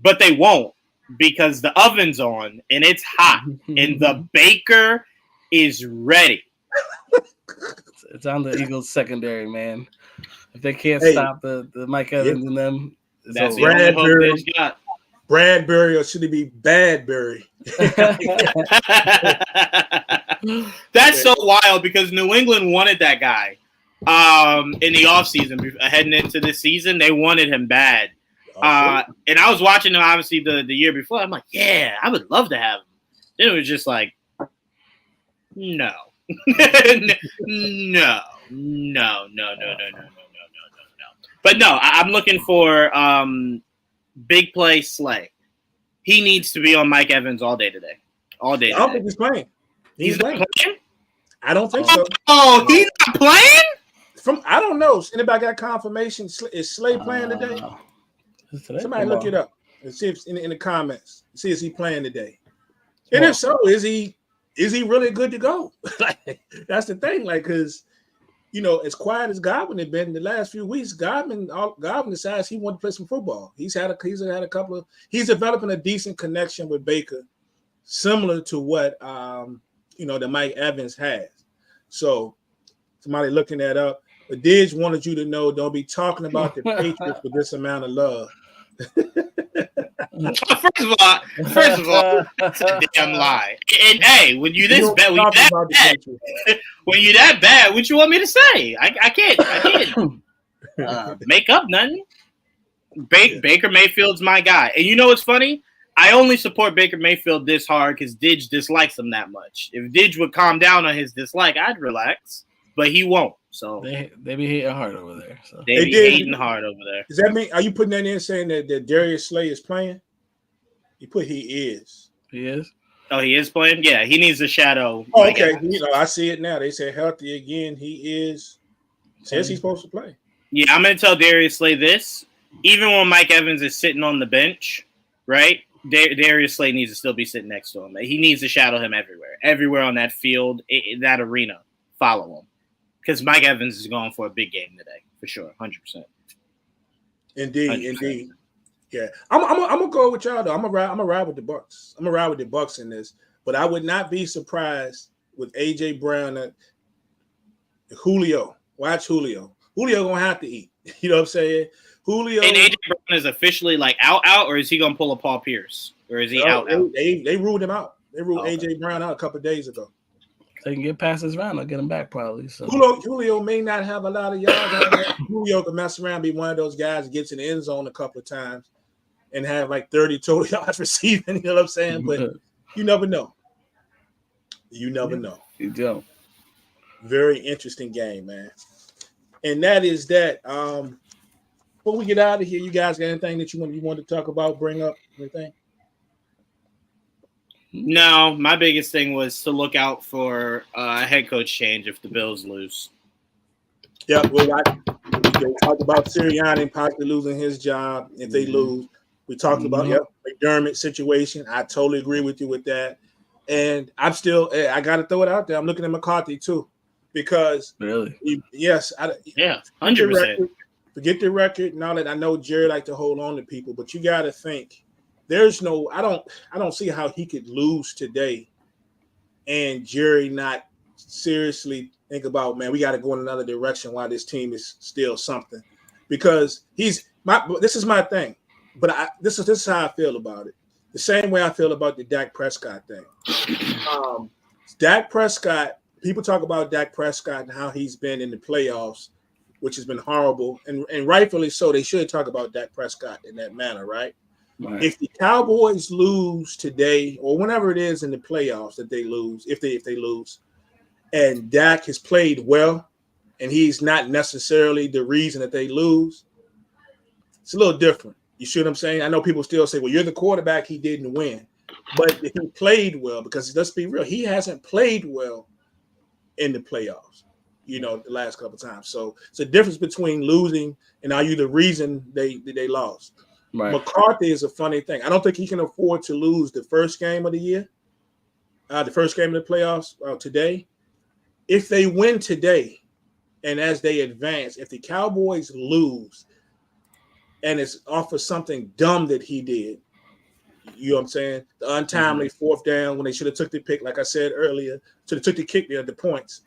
[SPEAKER 2] But they won't, because the oven's on and it's hot and the Baker is ready.
[SPEAKER 3] It's on the Eagles secondary, man. If they can't stop the Mike Evans and them,
[SPEAKER 2] that's the only hope they've got.
[SPEAKER 1] Bradbury, or should it be Badbury?
[SPEAKER 2] That's so wild, because New England wanted that guy in the offseason heading into this season. They wanted him bad. And I was watching him obviously the year before. I'm like, yeah, I would love to have him. Then it was just like, no. No. But no, I'm looking for big play Slay. He needs to be on Mike Evans all day today. I
[SPEAKER 1] don't think he's playing. He's not playing? I don't think so.
[SPEAKER 2] Oh, he's not playing?
[SPEAKER 1] I don't know. Anybody got confirmation? Is Slay playing today? Somebody look it up and see if in the comments. See if he's playing today. And if so, is he really good to go? That's the thing. Because as quiet as Godwin had been the last few weeks, Godwin decides he wanted to play some football. He's had a couple of. He's developing a decent connection with Baker, similar to what that Mike Evans has. So somebody looking that up. But Didge wanted you to know, don't be talking about the Patriots with this amount of love.
[SPEAKER 2] First of all, that's a damn lie. And hey, when you that bad, what you want me to say? I can't make up nothing. Baker Mayfield's my guy. And you know what's funny? I only support Baker Mayfield this hard because Didge dislikes him that much. If Didge would calm down on his dislike, I'd relax. But he won't. So
[SPEAKER 3] they be hating hard over there. So
[SPEAKER 2] they be hating hard over there.
[SPEAKER 1] Does that mean? Are you putting that in saying that Darius Slay is playing? You put he is.
[SPEAKER 3] He is.
[SPEAKER 2] Oh, he is playing. Yeah, he needs a shadow.
[SPEAKER 1] Oh, okay. I see it now. They said healthy again. He is. Says he's supposed to play.
[SPEAKER 2] Yeah, I'm gonna tell Darius Slay this. Even when Mike Evans is sitting on the bench, right? Darius Slay needs to still be sitting next to him. He needs to shadow him everywhere on that field, in that arena. Follow him, because Mike Evans is going for a big game today for sure, 100%.
[SPEAKER 1] Indeed. Yeah, I'm gonna go with y'all though. I'm gonna ride with the Bucs. I'm gonna ride with the Bucs in this, but I would not be surprised with AJ Brown. Julio, watch Julio. Julio gonna have to eat. You know what I'm saying? Julio.
[SPEAKER 2] And AJ Brown is officially like out, or is he gonna pull a Paul Pierce, or is he out?
[SPEAKER 1] They ruled him out. They ruled AJ Brown out a couple of days ago.
[SPEAKER 3] They can get past this round. They'll get him back probably. So
[SPEAKER 1] Julio may not have a lot of yards. Julio can mess around, be one of those guys that gets in the end zone a couple of times and have like 30 total yards receiving. You know what I'm saying? But you never know. You never know.
[SPEAKER 3] You don't.
[SPEAKER 1] Very interesting game, man. And that is that. Before we get out of here, you guys got anything that you want to talk about, bring up, anything?
[SPEAKER 2] No, my biggest thing was to look out for a head coach change if the Bills lose.
[SPEAKER 1] Yeah, well, we talked about Sirianni possibly losing his job if they lose. We talked about McDermott situation. I totally agree with you with that. And I got to throw it out there. I'm looking at McCarthy too, because
[SPEAKER 3] really,
[SPEAKER 2] 100%.
[SPEAKER 1] Forget the record and all that. I know Jerry like to hold on to people, but you got to think. There's no, I don't see how he could lose today and Jerry not seriously think about, man, we got to go in another direction while this team is still something. Because this is my thing, but this is how I feel about it. The same way I feel about the Dak Prescott thing. Dak Prescott, people talk about Dak Prescott and how he's been in the playoffs, which has been horrible, and rightfully so. They should talk about Dak Prescott in that manner, right? Right. If the Cowboys lose today or whenever it is in the playoffs that they lose, if they lose, and Dak has played well, and he's not necessarily the reason that they lose, it's a little different. You see what I'm saying? I know people still say, well, you're the quarterback, he didn't win. But he played well, because let's be real, he hasn't played well in the playoffs, the last couple of times. So it's a difference between losing and are you the reason they lost. Right. McCarthy is a funny thing. I don't think he can afford to lose the first game of the year, the first game of the playoffs today. If they win today and as they advance, if the Cowboys lose and it's off of something dumb that he did, you know what I'm saying? The untimely fourth down when they should have took the pick, like I said earlier, should have took the kick there, the points,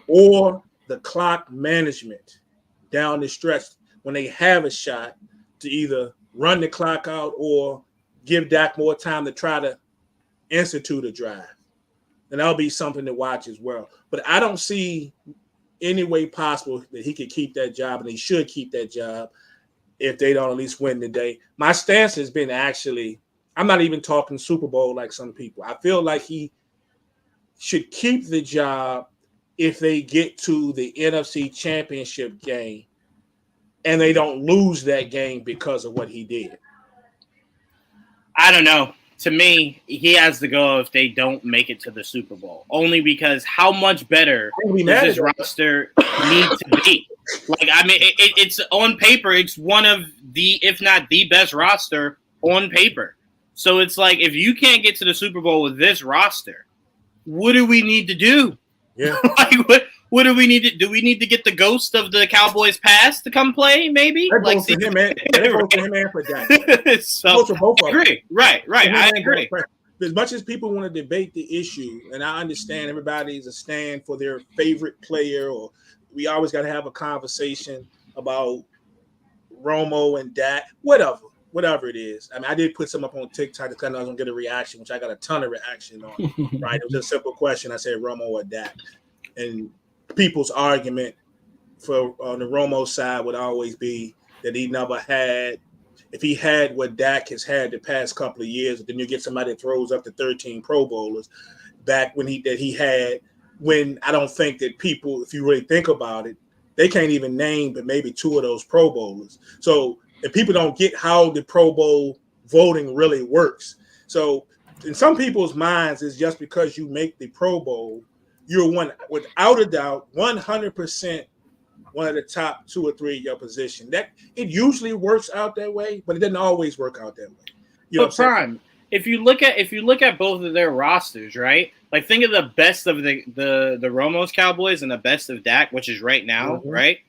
[SPEAKER 1] or the clock management down the stretch when they have a shot to either run the clock out or give Dak more time to try to institute a drive. And that'll be something to watch as well. But I don't see any way possible that he could keep that job, and he should keep that job if they don't at least win today. My stance has been I'm not even talking Super Bowl like some people. I feel like he should keep the job if they get to the NFC Championship game and they don't lose that game because of what he did.
[SPEAKER 2] I don't know. To me, he has to go if they don't make it to the Super Bowl. Only because how much better does this roster need to be? Like, I mean, it's on paper, it's one of the, if not the best roster on paper. So it's like, if you can't get to the Super Bowl with this roster, what do we need to do?
[SPEAKER 1] Yeah.
[SPEAKER 2] Like, what do we need to do? We need to get the ghost of the Cowboys past to come play, maybe?
[SPEAKER 1] They're both for him and for Dak.
[SPEAKER 2] So, I agree. Right. I agree.
[SPEAKER 1] As much as people want to debate the issue, and I understand everybody's a stand for their favorite player, or we always got to have a conversation about Romo and Dak, whatever it is. I mean, I did put some up on TikTok because I know I was going to get a reaction, which I got a ton of reaction on, right? It was just a simple question. I said Romo or Dak. And people's argument for on the Romo side would always be that he never had, if he had what Dak has had the past couple of years, then you get somebody that throws up to 13 Pro Bowlers back when he had, when I don't think that people, if you really think about it, they can't even name but maybe two of those Pro Bowlers. So if people don't get how the Pro Bowl voting really works. So in some people's minds, it's just because you make the Pro Bowl, you're one, without a doubt, 100% one of the top 2 or 3 at your position. That it usually works out that way, but it doesn't always work out that way. You know what I'm saying?
[SPEAKER 2] if you look at both of their rosters, right? Like think of the best of the Romo's Cowboys and the best of Dak, which is right now, right?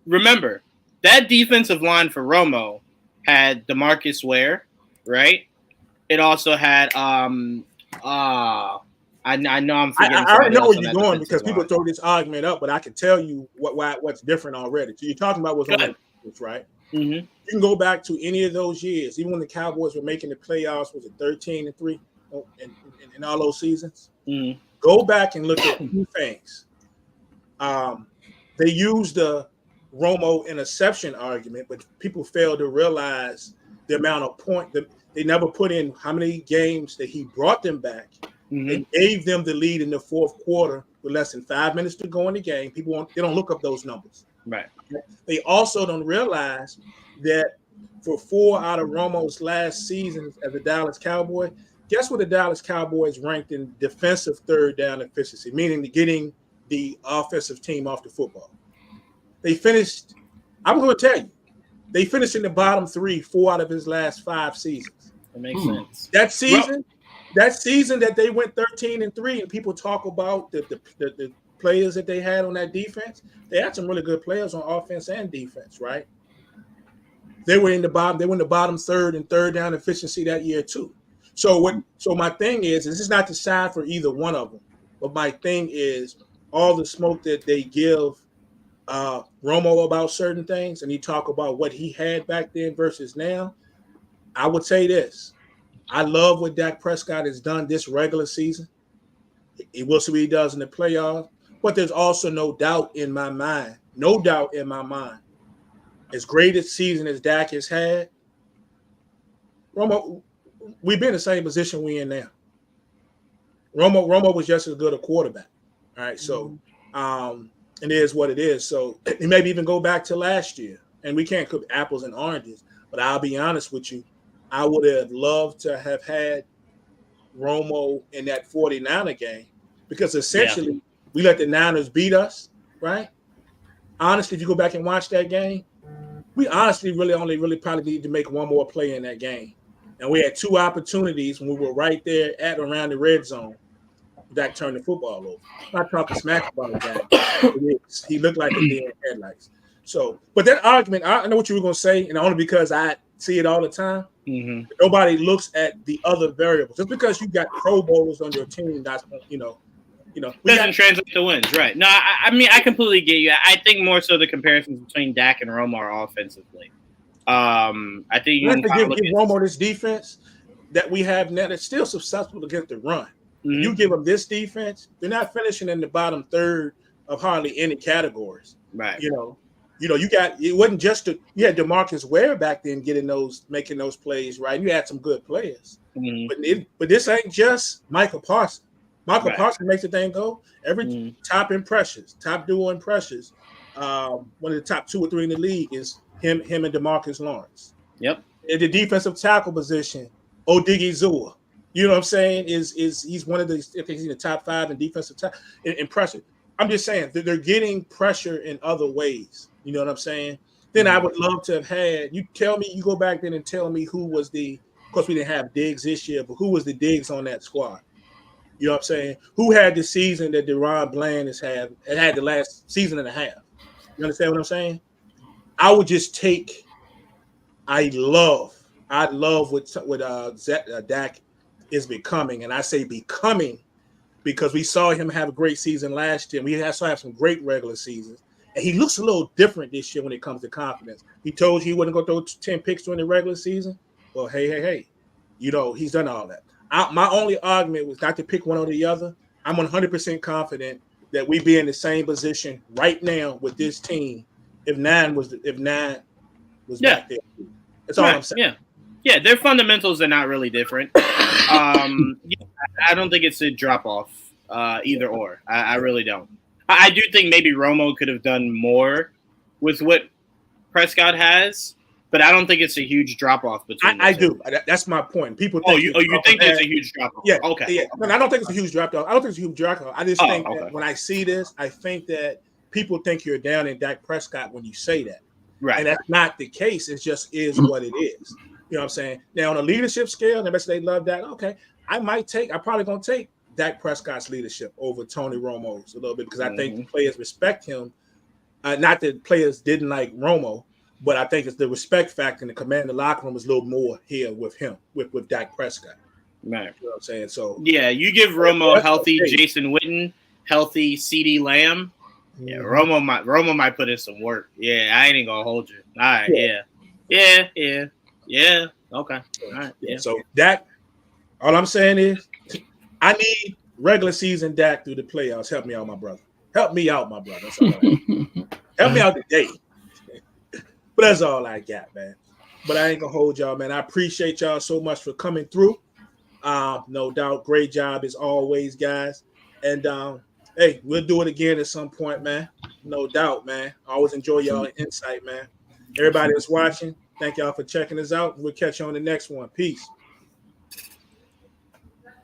[SPEAKER 2] Remember, that defensive line for Romo had DeMarcus Ware, right? It also had I know I'm forgetting.
[SPEAKER 1] I already know where you're going because people throw this argument up, but I can tell you what's different already. So you're talking about what's on the defense, right?
[SPEAKER 2] Mm-hmm.
[SPEAKER 1] You can go back to any of those years, even when the Cowboys were making the playoffs, was it 13-3 in all those seasons?
[SPEAKER 2] Mm-hmm.
[SPEAKER 1] Go back and look at two things. They used the Romo interception argument, but people failed to realize the amount of point that they never put in how many games that he brought them back.
[SPEAKER 2] Mm-hmm.
[SPEAKER 1] They gave them the lead in the fourth quarter with less than 5 minutes to go in the game. They don't look up those numbers.
[SPEAKER 2] Right.
[SPEAKER 1] They also don't realize that for 4 out of Romo's last seasons as a Dallas Cowboy, guess what the Dallas Cowboys ranked in defensive third down efficiency, meaning getting the offensive team off the football. They finished, I'm going to tell you, they finished in the bottom 3, 4 out of his last 5 seasons.
[SPEAKER 2] That makes sense.
[SPEAKER 1] That season that they went 13-3, and people talk about the players that they had on that defense, they had some really good players on offense and defense, right? They were in the bottom third and third down efficiency that year too. So my thing is this is not to side for either one of them, but my thing is all the smoke that they give Romo about certain things, and he talk about what he had back then versus now. I would say this: I love what Dak Prescott has done this regular season. We'll see what he does in the playoffs. But there's also no doubt in my mind, as great a season as Dak has had, Romo, we've been in the same position we're in now. Romo was just as good a quarterback. All right, so it is what it is. So it maybe even go back to last year, and we can't cook apples and oranges. But I'll be honest with you, I would have loved to have had Romo in that 49er game because essentially we let the Niners beat us, right? Honestly, if you go back and watch that game, we honestly really probably need to make one more play in that game. And we had 2 opportunities when we were right there at around the red zone. Dak turned the football over. I'm not talking smack about Dak. He looked like a deer in headlights. So, but that argument, I know what you were going to say, and only because I see it all the time.
[SPEAKER 2] Mm-hmm.
[SPEAKER 1] Nobody looks at the other variables. Just because you got Pro Bowlers on your team, that's
[SPEAKER 2] doesn't translate to wins, right? No, I mean I completely get you. I think more so the comparisons between Dak and Romo are offensively. I think you have
[SPEAKER 1] to give Romo this defense that we have now that's still susceptible against the run. Mm-hmm. You give them this defense, they're not finishing in the bottom third of hardly any categories.
[SPEAKER 2] Right.
[SPEAKER 1] You got it wasn't just you had DeMarcus Ware back then making those plays, right? You had some good players. Mm-hmm. But this ain't just Michael Parsons. Michael Parsons makes the thing go. Every top duo impressions. One of the top 2 or 3 in the league is him and DeMarcus Lawrence.
[SPEAKER 2] Yep.
[SPEAKER 1] In the defensive tackle position, Odigizua. You know what I'm saying? He's one of the, I think he's in the top 5 in defensive in pressure. I'm just saying that they're getting pressure in other ways. You know what I'm saying? Then I would love to have had you go back then and tell me who was of course we didn't have Diggs this year, but who was the Diggs on that squad? You know what I'm saying? Who had the season that Deron Bland had the last season and a half? You understand what I'm saying? I would just take. I love what Dak is becoming, and I say becoming because we saw him have a great season last year. We also have some great regular seasons, and he looks a little different this year when it comes to confidence. He told you he wasn't going to throw 10 picks during the regular season. Well, hey, he's done all that. My only argument was not to pick one or the other. I'm 100% confident that we be in the same position right now with this team if nine was back there. That's all I'm saying.
[SPEAKER 2] Yeah, their fundamentals are not really different. I don't think it's a drop off either or. I really don't. I do think maybe Romo could have done more with what Prescott has. But I don't think it's a huge drop off between. I do.
[SPEAKER 1] That's my point. People think.
[SPEAKER 2] You think it's a huge drop off?
[SPEAKER 1] Yeah.
[SPEAKER 2] Okay.
[SPEAKER 1] Yeah. I don't think it's a huge drop off. I just think that when I see this, I think that people think you're down in Dak Prescott when you say that.
[SPEAKER 2] Right.
[SPEAKER 1] And that's not the case. It just is what it is. You know what I'm saying? Now on a leadership scale, they love that. Okay, I'm probably gonna take Dak Prescott's leadership over Tony Romo's a little bit because I think the players respect him. Not that players didn't like Romo, but I think it's the respect factor and the command in the locker room is a little more here with him, with Dak Prescott.
[SPEAKER 2] Right.
[SPEAKER 1] You know what I'm saying? So
[SPEAKER 2] yeah, you give Romo healthy Jason Witten, healthy CeeDee Lamb. Yeah, Romo might put in some work. Yeah, I ain't even gonna hold you. All right, yeah. Okay. All right. Yeah.
[SPEAKER 1] So Dak, all I'm saying is I need regular season Dak through the playoffs. Help me out, my brother. Help me out, my brother. That's all help me out today. But that's all I got, man. But I ain't gonna hold y'all, man. I appreciate y'all so much for coming through. No doubt, great job as always, guys. And hey, we'll do it again at some point, man. No doubt, man. I always enjoy y'all insight, man. Everybody that's watching, thank y'all for checking us out. We'll catch you on the next one. Peace.